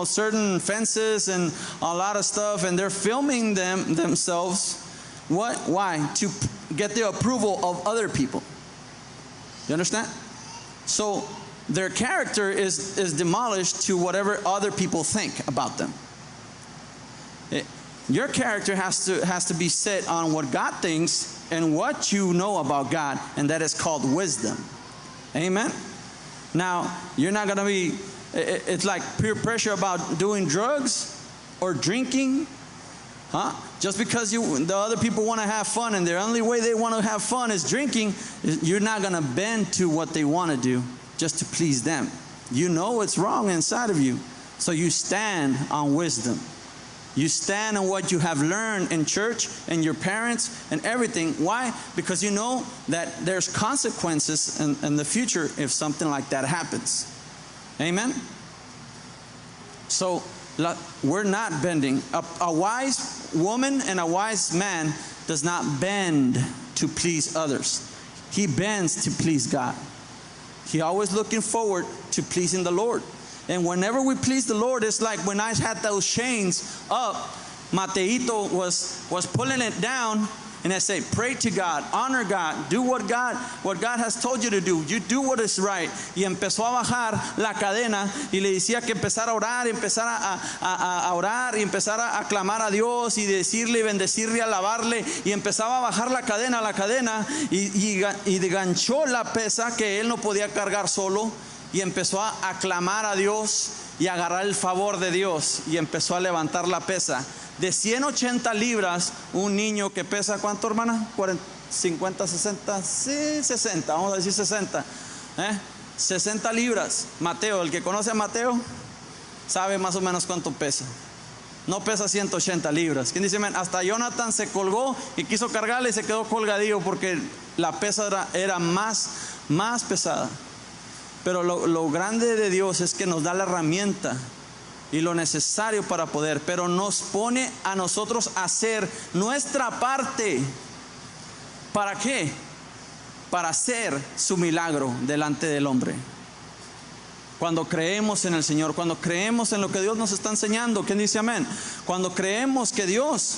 certain fences and a lot of stuff, and they're filming themselves. What? Why? To get the approval of other people. You understand? So their character is demolished to whatever other people think about them. Your character has to be set on what God thinks and what you know about God, and that is called wisdom. Amen. Now, you're not going to be, it's like peer pressure about doing drugs or drinking. Just because the other people want to have fun and the only way they want to have fun is drinking, you're not going to bend to what they want to do just to please them. You know it's wrong inside of you, so you stand on wisdom. You stand on what you have learned in church and your parents and everything. Why? Because you know that there's consequences in the future if something like that happens. Amen? So we're not bending. A wise woman and a wise man does not bend to please others. He bends to please God. He always looking forward to pleasing the Lord. And whenever we please the Lord, it's like when I had those chains up, Mateito was pulling it down, and I say, pray to God, honor God, do what God has told you to do. You do what is right. Y empezó a bajar la cadena y le decía que empezara a orar, a orar y empezar a clamar a Dios y decirle, bendecirle, alabarle, y empezaba a bajar la cadena y ganchó la pesa que él no podía cargar solo. Y empezó a clamar a Dios y a agarrar el favor de Dios y empezó a levantar la pesa de 180 libras. Un niño que pesa, ¿cuánto, hermana? 50, 60, sí, 60, vamos a decir 60, 60 libras. Mateo, el que conoce a Mateo sabe más o menos cuánto pesa. No pesa 180 libras. ¿Quién dice? Hasta Jonathan se colgó y quiso cargarle y se quedó colgadillo porque la pesa era más pesada. Pero lo grande de Dios es que nos da la herramienta y lo necesario para poder, pero nos pone a nosotros a hacer nuestra parte. ¿Para qué? Para hacer su milagro delante del hombre. Cuando creemos en el Señor, cuando creemos en lo que Dios nos está enseñando, ¿quién dice amén? Cuando creemos que Dios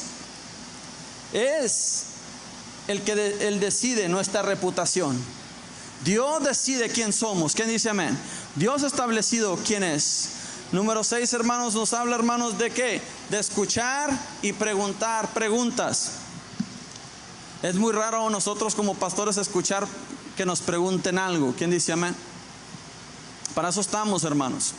es el que Él decide nuestra reputación. Dios decide quién somos. ¿Quién dice amén? Dios ha establecido quién es. Número 6, hermanos, nos habla, hermanos, ¿de qué? De escuchar y preguntar preguntas. Es muy raro nosotros como pastores escuchar que nos pregunten algo. ¿Quién dice amén? Para eso estamos, hermanos.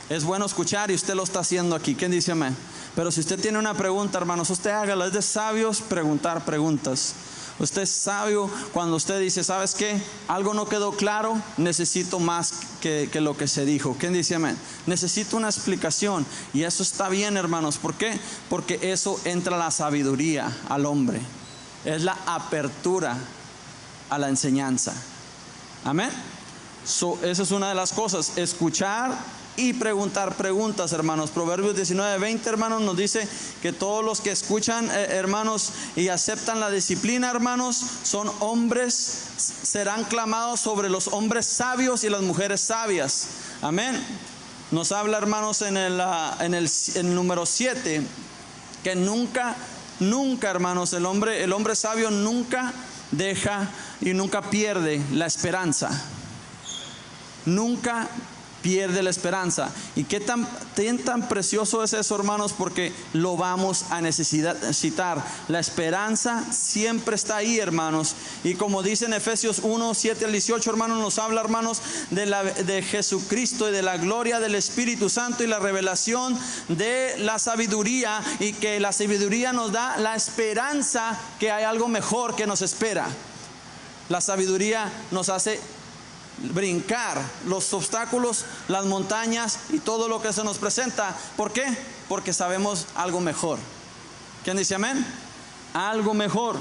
Es bueno escuchar y usted lo está haciendo aquí. ¿Quién dice amén? Pero si usted tiene una pregunta, hermanos, usted hágala. Es de sabios preguntar preguntas. Usted es sabio cuando usted dice, ¿sabes qué? Algo no quedó claro, necesito más que lo que se dijo. ¿Quién dice amén? Necesito una explicación. Y eso está bien, hermanos. ¿Por qué? Porque eso entra la sabiduría al hombre. Es la apertura a la enseñanza. Amén. Esa es una de las cosas, escuchar y preguntar preguntas, hermanos. Proverbios 19:20, hermanos, nos dice que todos los que escuchan, hermanos, y aceptan la disciplina, hermanos, son hombres, serán clamados sobre los hombres sabios y las mujeres sabias. Amén. Nos habla, hermanos, en el número 7, que nunca, hermanos, el hombre sabio nunca deja y nunca pierde la esperanza. Nunca pierde la esperanza. ¿Y qué tan precioso es eso, hermanos? Porque lo vamos a necesitar. La esperanza siempre está ahí, hermanos. Y como dice en Efesios 1:7-18, hermanos, nos habla, hermanos, de Jesucristo y de la gloria del Espíritu Santo y la revelación de la sabiduría, y que la sabiduría nos da la esperanza que hay algo mejor que nos espera. La sabiduría nos hace brincar los obstáculos, las montañas y todo lo que se nos presenta. ¿Por qué? Porque sabemos algo mejor. ¿Quién dice amén? Algo mejor.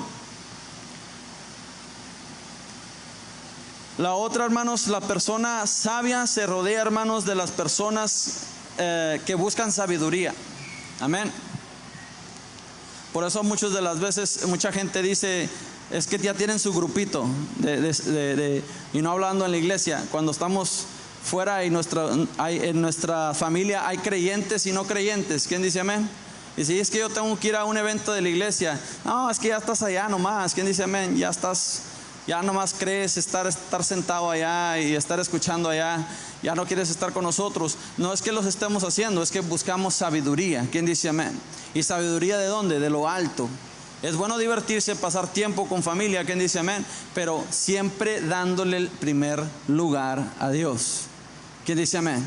La otra, hermanos, la persona sabia se rodea, hermanos, de las personas que buscan sabiduría. Amén. Por eso muchas de las veces mucha gente dice, es que ya tienen su grupito y no hablando en la iglesia. Cuando estamos fuera y en nuestra familia hay creyentes y no creyentes. ¿Quién dice amén? Y si es que yo tengo que ir a un evento de la iglesia, no, es que ya estás allá nomás. ¿Quién dice amén? Ya nomás crees estar sentado allá y estar escuchando allá. Ya no quieres estar con nosotros. No es que los estemos haciendo, es que buscamos sabiduría. ¿Quién dice amén? ¿Y sabiduría de dónde? De lo alto. Es bueno divertirse, pasar tiempo con familia, ¿quién dice amén? Pero siempre dándole el primer lugar a Dios. ¿Quién dice amén?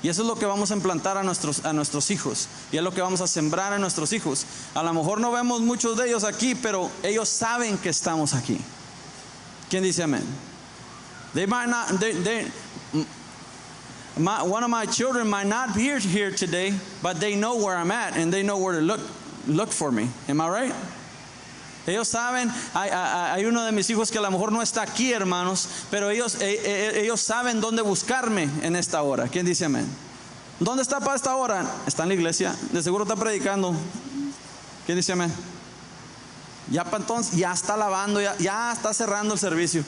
Y eso es lo que vamos a implantar a nuestros hijos. Y es lo que vamos a sembrar a nuestros hijos. A lo mejor no vemos muchos de ellos aquí, pero ellos saben que estamos aquí. ¿Quién dice amén? One of my children might not be here today, but they know where I'm at and they know where to look for me. Am I right? Ellos saben, hay uno de mis hijos que a lo mejor no está aquí, hermanos, pero ellos saben dónde buscarme en esta hora. ¿Quién dice amén? ¿Dónde está para esta hora? Está en la iglesia, de seguro está predicando. ¿Quién dice amén? Ya para entonces, ya está lavando, ya está cerrando el servicio.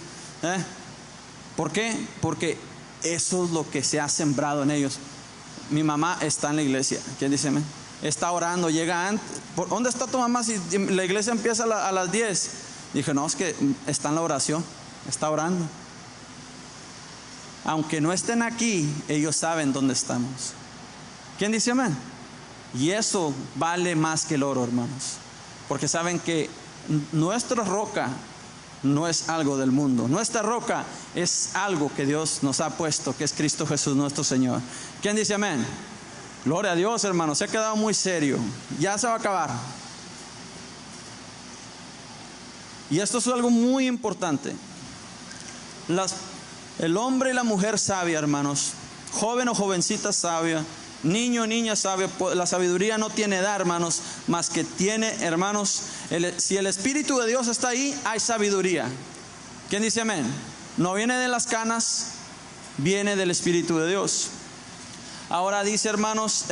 ¿Por qué? Porque eso es lo que se ha sembrado en ellos. Mi mamá está en la iglesia. ¿Quién dice amén? Está orando, llega antes. ¿Dónde está tu mamá si la iglesia empieza a las 10? Dije, no, es que está en la oración, está orando. Aunque no estén aquí, ellos saben dónde estamos. ¿Quién dice amén? Y eso vale más que el oro, hermanos. Porque saben que nuestra roca no es algo del mundo. Nuestra roca es algo que Dios nos ha puesto, que es Cristo Jesús nuestro Señor. ¿Quién dice amén? Gloria a Dios, hermano. Se ha quedado muy serio. Ya se va a acabar. Y esto es algo muy importante. El hombre y la mujer sabia, hermanos, joven o jovencita sabia, niño o niña sabia, la sabiduría no tiene edad, hermanos, más que tiene, hermanos, si el Espíritu de Dios está ahí, hay sabiduría. ¿Quién dice amén? No viene de las canas, viene del Espíritu de Dios. Ahora dice, hermanos,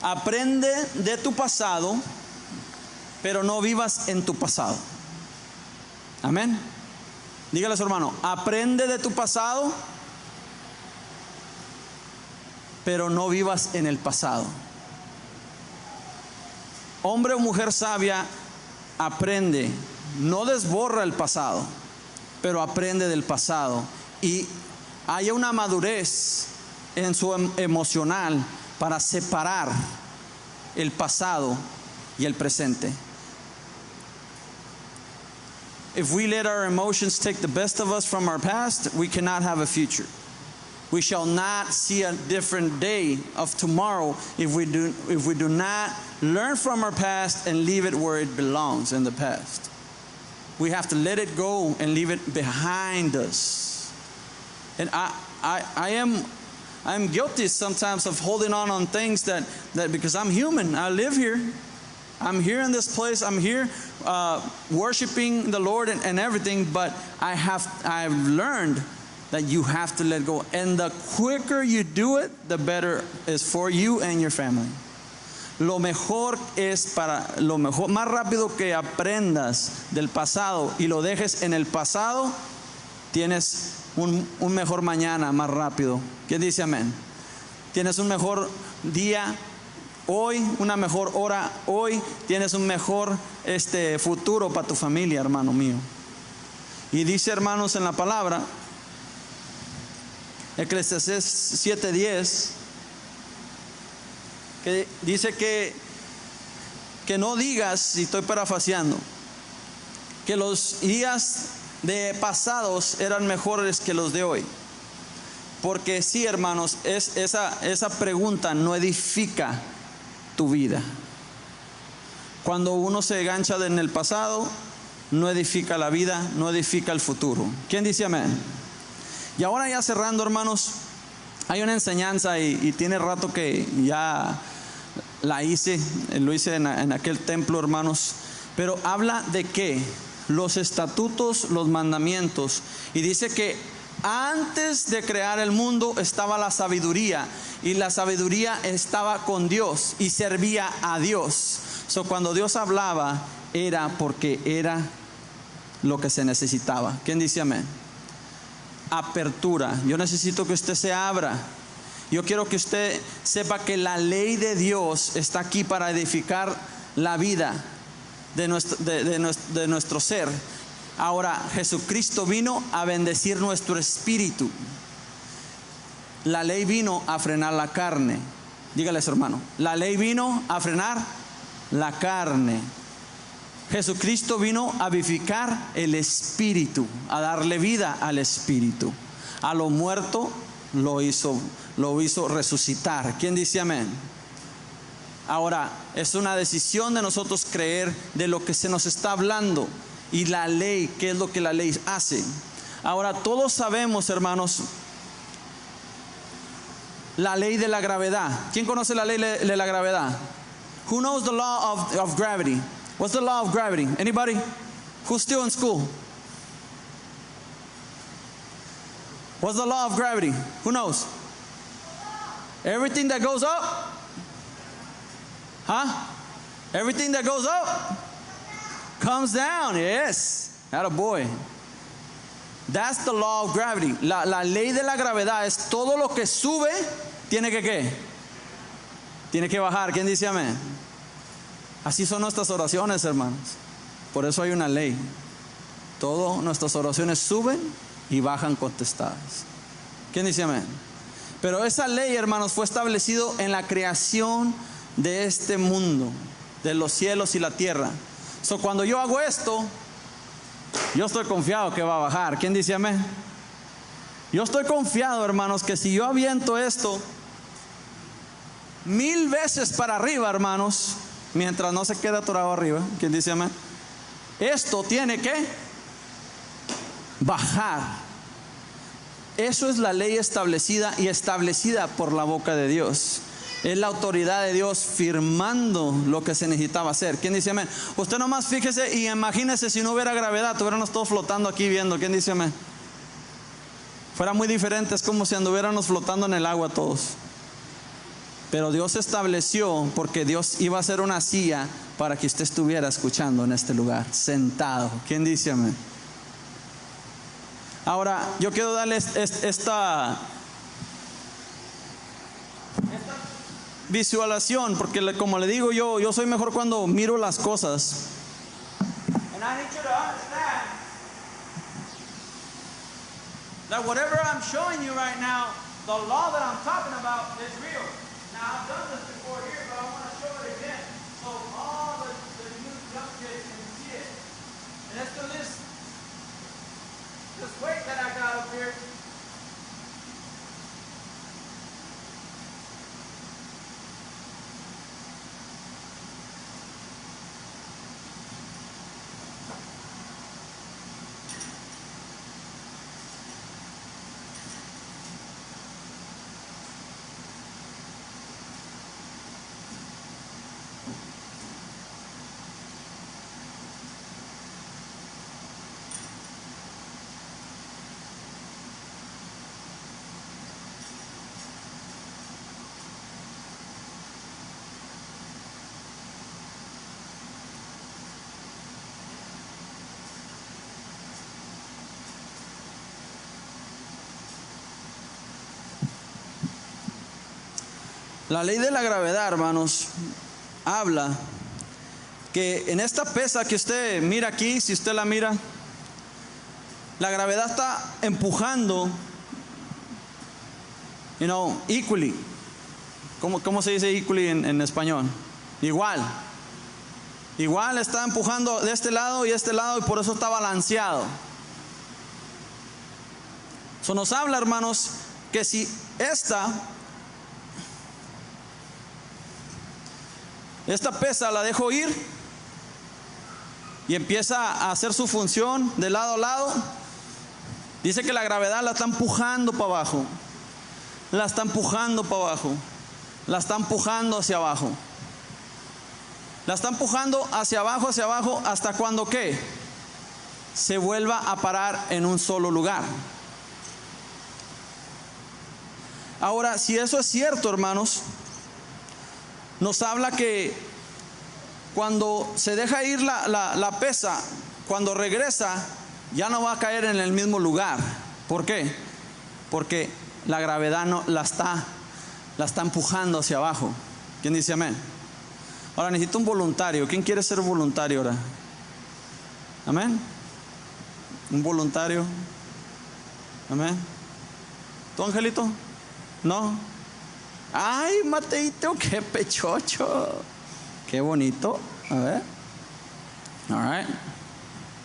aprende de tu pasado, pero no vivas en tu pasado. Amén. Dígale a su hermano, aprende de tu pasado, pero no vivas en el pasado. Hombre o mujer sabia aprende, no desborra el pasado, pero aprende del pasado. Y hay una madurez en su emocional para separar el pasado y el presente. If we let our emotions take the best of us from our past, we cannot have a future. We shall not see a different day of tomorrow if we do not learn from our past and leave it where it belongs, in the past. We have to let it go and leave it behind us. And I'm guilty sometimes of holding on things that because I'm human, I live here. I'm here in this place. I'm here worshiping the Lord and everything. But I've learned that you have to let go. And the quicker you do it, the better is for you and your family. Lo mejor es más rápido que aprendas del pasado y lo dejes en el pasado, tienes un mejor mañana más rápido. ¿Quién dice amén? Tienes un mejor día hoy, una mejor hora hoy, tienes un mejor futuro para tu familia, hermano mío. Y dice, hermanos, en la palabra, Eclesiastés 7:10, que dice que no digas, y estoy parafraseando, que los días de pasados eran mejores que los de hoy. Porque sí, hermanos, esa pregunta no edifica tu vida. Cuando uno se engancha en el pasado, no edifica la vida, no edifica el futuro. ¿Quién dice amén? Y ahora ya cerrando, hermanos, hay una enseñanza y tiene rato que ya lo hice en aquel templo, hermanos, pero habla de que los estatutos, los mandamientos, y dice que antes de crear el mundo estaba la sabiduría, y la sabiduría estaba con Dios y servía a Dios. Cuando Dios hablaba era porque era lo que se necesitaba. ¿Quién dice amén? Apertura. Yo necesito que usted se abra. Yo quiero que usted sepa que la ley de Dios está aquí para edificar la vida de nuestro ser. Ahora, Jesucristo vino a bendecir nuestro espíritu. La ley vino a frenar la carne. Dígale a su hermano, la ley vino a frenar la carne. Jesucristo vino a vivificar el espíritu, a darle vida al espíritu. A lo muerto lo hizo resucitar. ¿Quién dice amén? Ahora, es una decisión de nosotros creer de lo que se nos está hablando. Y la ley, ¿qué es lo que la ley hace? Ahora, todos sabemos, hermanos, la ley de la gravedad. ¿Quién conoce la ley de la gravedad? Who knows the law of gravity? What's the law of gravity? Anybody? Who's still in school? What's the law of gravity? Who knows? Everything that goes up? Huh? Everything that goes up comes down. Yes. Attaboy. That's the law of gravity. La ley de la gravedad es todo lo que sube tiene que ¿qué? Tiene que bajar. ¿Quién dice amén? Así son nuestras oraciones, hermanos. Por eso hay una ley. Todas nuestras oraciones suben y bajan contestadas. ¿Quién dice amén? Pero esa ley, hermanos, fue establecido en la creación de este mundo, de los cielos y la tierra. Cuando yo hago esto, yo estoy confiado que va a bajar. ¿Quién dice amén? Yo estoy confiado, hermanos, que si yo aviento esto 1000 veces para arriba, hermanos, mientras no se quede atorado arriba, ¿quién dice amén? Esto tiene que bajar. Eso es la ley establecida y establecida por la boca de Dios. Es la autoridad de Dios firmando lo que se necesitaba hacer. ¿Quién dice amén? Usted nomás fíjese y imagínese si no hubiera gravedad, tuviéramos todos flotando aquí viendo. ¿Quién dice amén? fuera muy diferente, es como si anduviéramos flotando en el agua todos. Pero Dios estableció, porque Dios iba a hacer una silla para que usted estuviera escuchando en este lugar, sentado. ¿Quién dice amén? Ahora, yo quiero darles esta visualización, porque como le digo yo soy mejor cuando miro las cosas. And I need you to understand that whatever I'm showing you right now, the law that I'm talking about is real. Now, I've done this before here, but I want to show it again, so all the new young kids can see it. And it's this weight that I got up here. La ley de la gravedad, hermanos, habla que en esta pesa que usted mira aquí, si usted la mira, la gravedad está empujando, equally. ¿Cómo se dice equally en español? Igual está empujando de este lado y por eso está balanceado. Eso nos habla, hermanos, que si esta pesa la dejo ir y empieza a hacer su función de lado a lado, dice que la gravedad la está empujando para abajo, la está empujando para abajo, la está empujando hacia abajo, la está empujando hacia abajo, hasta cuando ¿qué? Se vuelva a parar en un solo lugar. Ahora, si eso es cierto, hermanos, nos habla que cuando se deja ir la pesa, cuando regresa, ya no va a caer en el mismo lugar. ¿Por qué? Porque la gravedad no la está empujando hacia abajo. ¿Quién dice amén? Ahora necesito un voluntario. ¿Quién quiere ser voluntario ahora? Amén. Un voluntario. Amén. ¿Tú, Angelito? No. Ay, Mateito, qué pechocho. Qué bonito. A ver. All right.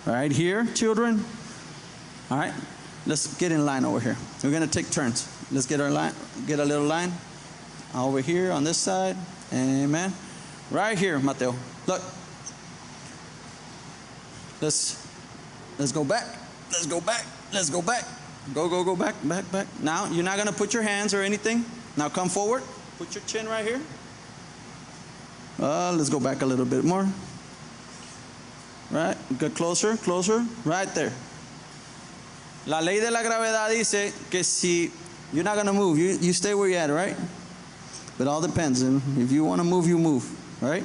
Right here, children. All right. Let's get in line over here. We're going to take turns. Let's get a little line over here on this side. Amen. Right here, Mateo. Look. Let's go back. Let's go back. Let's go back. Go back. Now, you're not going to put your hands or anything. Now come forward. Put your chin right here. Let's go back a little bit more. Right. Get closer. Right there. La ley de la gravedad dice que si you're not going to move, you stay where you're at, right? But it all depends. If you want to move, you move, right?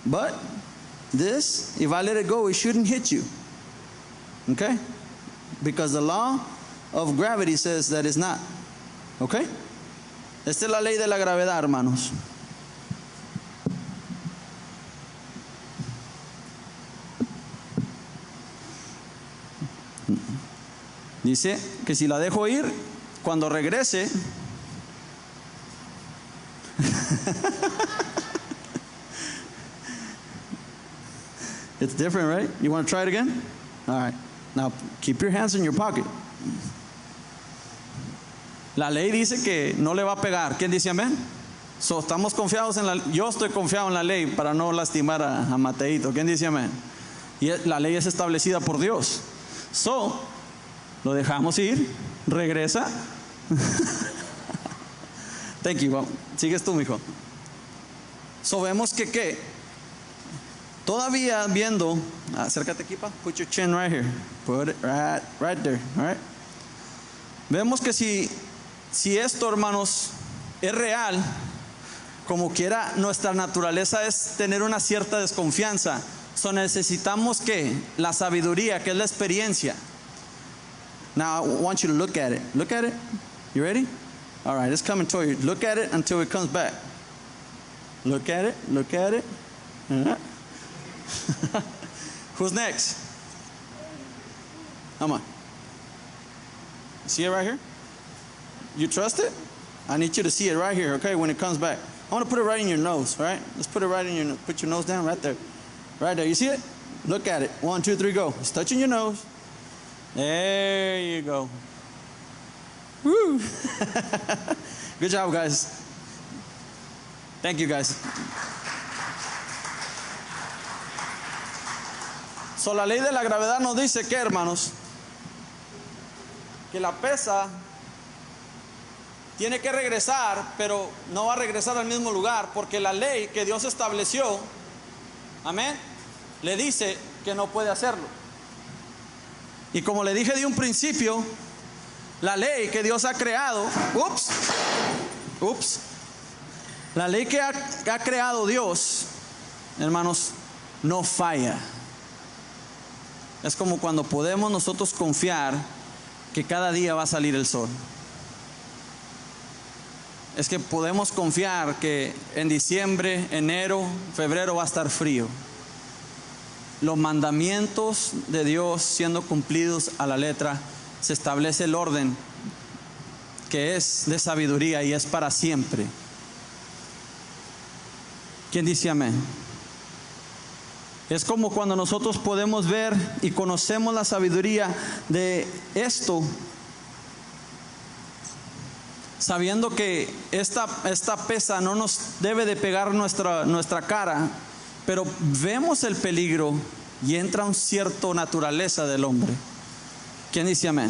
But this, if I let it go, it shouldn't hit you. Okay? Because the law of gravity says that it's not. Okay? Esta es la ley de la gravedad, hermanos. Dice que si la dejo ir, cuando regrese, it's different, right? You want to try it again? All right. Now keep your hands in your pocket. La ley dice que no le va a pegar. ¿Quién dice amén? So, estamos confiados yo estoy confiado en la ley para no lastimar a Mateito. ¿Quién dice amén? Y la ley es establecida por Dios. So, lo dejamos ir, regresa. Thank you. Sigues tú, mijo. So, vemos que ¿qué? Todavía viendo, acércate aquí, pa. Put your chin right here. Put it right there, all right? vemos que si esto, hermanos, es real, como quiera, nuestra naturaleza es tener una cierta desconfianza. So necesitamos que la sabiduría, que es la experiencia. Now I want you to look at it. Look at it. You ready? All right, it's coming toward you. Look at it until it comes back. Look at it. Look at it. Who's next? Come on. See it right here? You trust it? I need you to see it right here, okay, when it comes back. I want to put it right in your nose, right? Let's put it right in your nose. Put your nose down right there. Right there. You see it? Look at it. 1, 2, 3, go. It's touching your nose. There you go. Woo! Good job, guys. Thank you, guys. So, la ley de la gravedad nos dice que, hermanos, que la pesa tiene que regresar, pero no va a regresar al mismo lugar, porque la ley que Dios estableció, amén, le dice que no puede hacerlo. Y como le dije de un principio, la ley que Dios ha creado, la ley que ha creado Dios, hermanos, no falla. Es como cuando podemos nosotros confiar que cada día va a salir el sol. Es que podemos confiar que en diciembre, enero, febrero va a estar frío. Los mandamientos de Dios siendo cumplidos a la letra, se establece el orden que es de sabiduría y es para siempre. ¿Quién dice amén? Es como cuando nosotros podemos ver y conocemos la sabiduría de esto, sabiendo que esta pesa no nos debe de pegar nuestra cara, pero vemos el peligro y entra un cierto naturaleza del hombre. ¿Quién dice amén?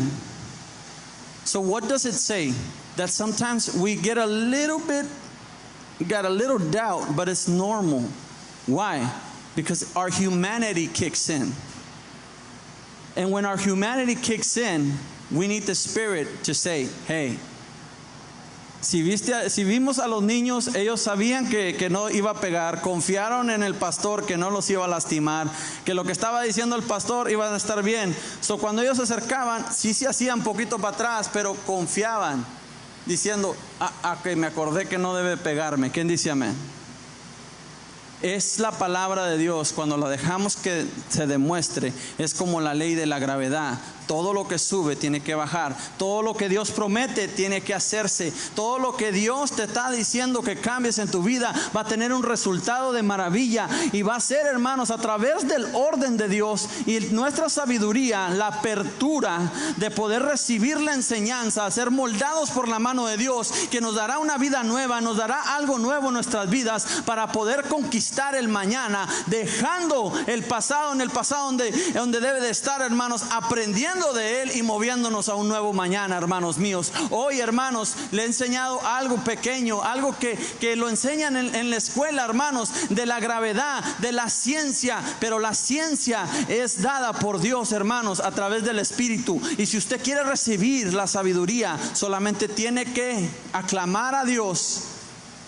So what does it say? That sometimes we get a little doubt, but it's normal. Why? Because our humanity kicks in. And when our humanity kicks in, we need the Spirit to say, hey, si vimos a los niños, ellos sabían que no iba a pegar, confiaron en el pastor que no los iba a lastimar, que lo que estaba diciendo el pastor iba a estar bien. So cuando ellos se acercaban, sí se hacían poquito para atrás, pero confiaban, diciendo, que me acordé que no debe pegarme. ¿Quién dice amén? Es la palabra de Dios, cuando la dejamos que se demuestre, es como la ley de la gravedad. Todo lo que sube tiene que bajar. Todo lo que Dios promete tiene que hacerse. Todo lo que Dios te está diciendo que cambies en tu vida va a tener un resultado de maravilla. Y va a ser, hermanos, a través del orden de Dios y nuestra sabiduría, la apertura de poder recibir la enseñanza, ser moldados por la mano de Dios, que nos dará una vida nueva, nos dará algo nuevo en nuestras vidas para poder conquistar el mañana, dejando el pasado en el pasado donde debe de estar, hermanos, aprendiendo de él y moviéndonos a un nuevo mañana, hermanos míos. Hoy, hermanos, le he enseñado algo pequeño, algo que lo enseñan en la escuela, hermanos, de la gravedad, de la ciencia, pero la ciencia es dada por Dios, hermanos, a través del Espíritu. Y si usted quiere recibir la sabiduría, solamente tiene que aclamar a Dios,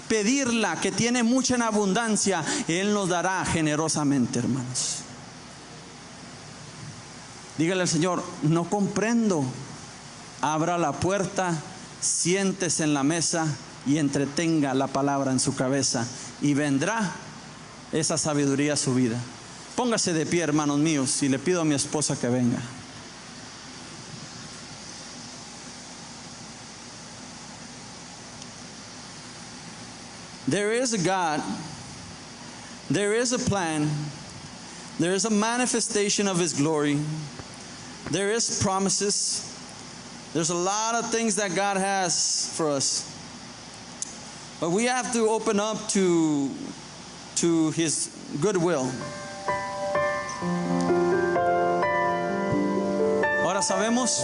pedirla, que tiene mucha en abundancia, y Él nos dará generosamente, hermanos. Dígale al Señor, no comprendo. Abra la puerta, siéntese en la mesa y entretenga la palabra en su cabeza, y vendrá esa sabiduría a su vida. Póngase de pie, hermanos míos, y le pido a mi esposa que venga. There is a God, there is a plan, there is a manifestation of His glory. There is promises. There's a lot of things that God has for us. But we have to open up to His goodwill. Ahora sabemos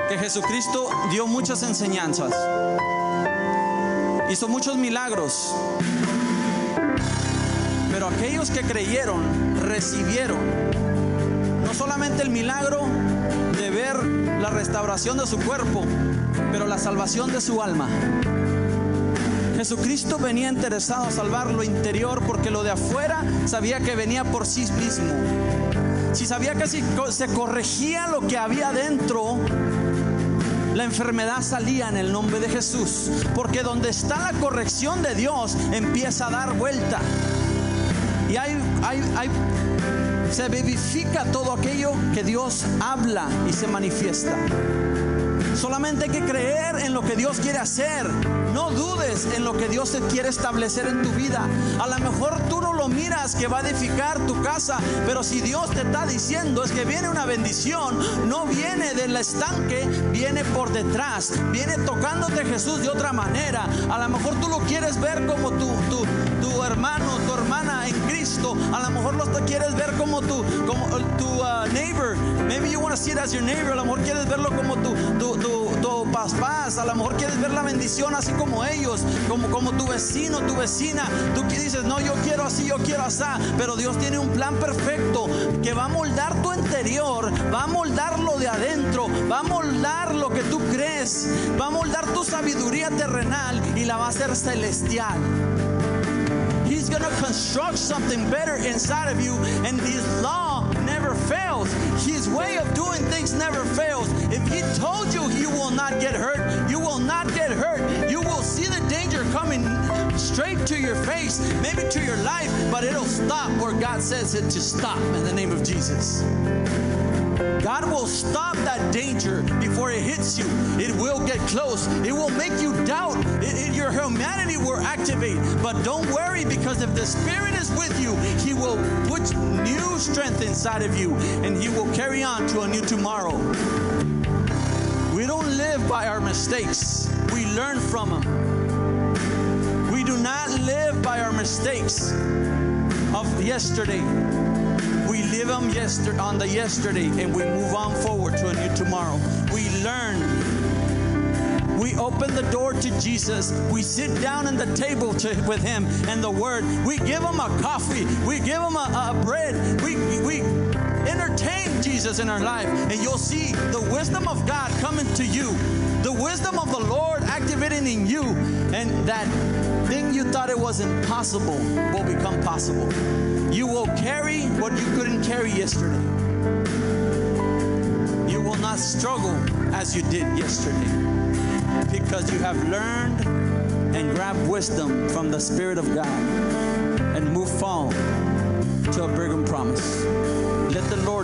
que Jesucristo dio muchas enseñanzas, hizo muchos milagros, pero aquellos que creyeron recibieron no solamente el milagro de ver la restauración de su cuerpo, pero la salvación de su alma. Jesucristo venía interesado a salvar lo interior, porque lo de afuera sabía que venía por sí mismo. Si sabía que si se corregía lo que había dentro, la enfermedad salía en el nombre de Jesús, porque donde está la corrección de Dios empieza a dar vuelta y se vivifica todo aquello que Dios habla y se manifiesta. Solamente hay que creer en lo que Dios quiere hacer. No dudes en lo que Dios quiere establecer en tu vida. A lo mejor tú no lo miras que va a edificar tu casa, pero si Dios te está diciendo es que viene una bendición, no viene del estanque, viene por detrás, viene tocándote Jesús de otra manera. A lo mejor tú lo quieres ver como tu hermano, tu hermana en Cristo. A lo mejor lo quieres ver como tu neighbor. Maybe you want to see it as your neighbor. A lo mejor quieres verlo como tu papá. A lo mejor quieres ver la bendición así como ellos, como tu vecino, tu vecina. Tú que dices, no, yo quiero así, yo quiero así. Pero Dios tiene un plan perfecto que va a moldar tu interior, va a moldar lo de adentro, va a moldar lo que tú crees, va a moldar tu sabiduría terrenal y la va a hacer celestial. He's going to construct something better inside of you, and His law never fails. His way of doing things never fails. If He told you you will not get hurt, you will not get hurt. You will see the danger coming straight to your face, maybe to your life, but it'll stop where God says it to stop in the name of Jesus. God will stop that danger before it hits you. It will get close. It will make you doubt. Your humanity will activate. But don't worry, because if the Spirit is with you, He will put new strength inside of you, and He will carry on to a new tomorrow. We don't live by our mistakes. We learn from them. We do not live by our mistakes of yesterday. We live on the yesterday, and we move on forward to a new tomorrow. We learn. We open the door to Jesus. We sit down at the table with Him and the Word. We give Him a coffee. We give Him a bread. We entertain Jesus in our life, and you'll see the wisdom of God coming to you. The wisdom of the Lord activating in you, and that thing you thought it was impossible will become possible. You will carry what you couldn't carry yesterday. You will not struggle as you did yesterday, because you have learned and grabbed wisdom from the Spirit of God and moved forward to a bigger promise. Let the Lord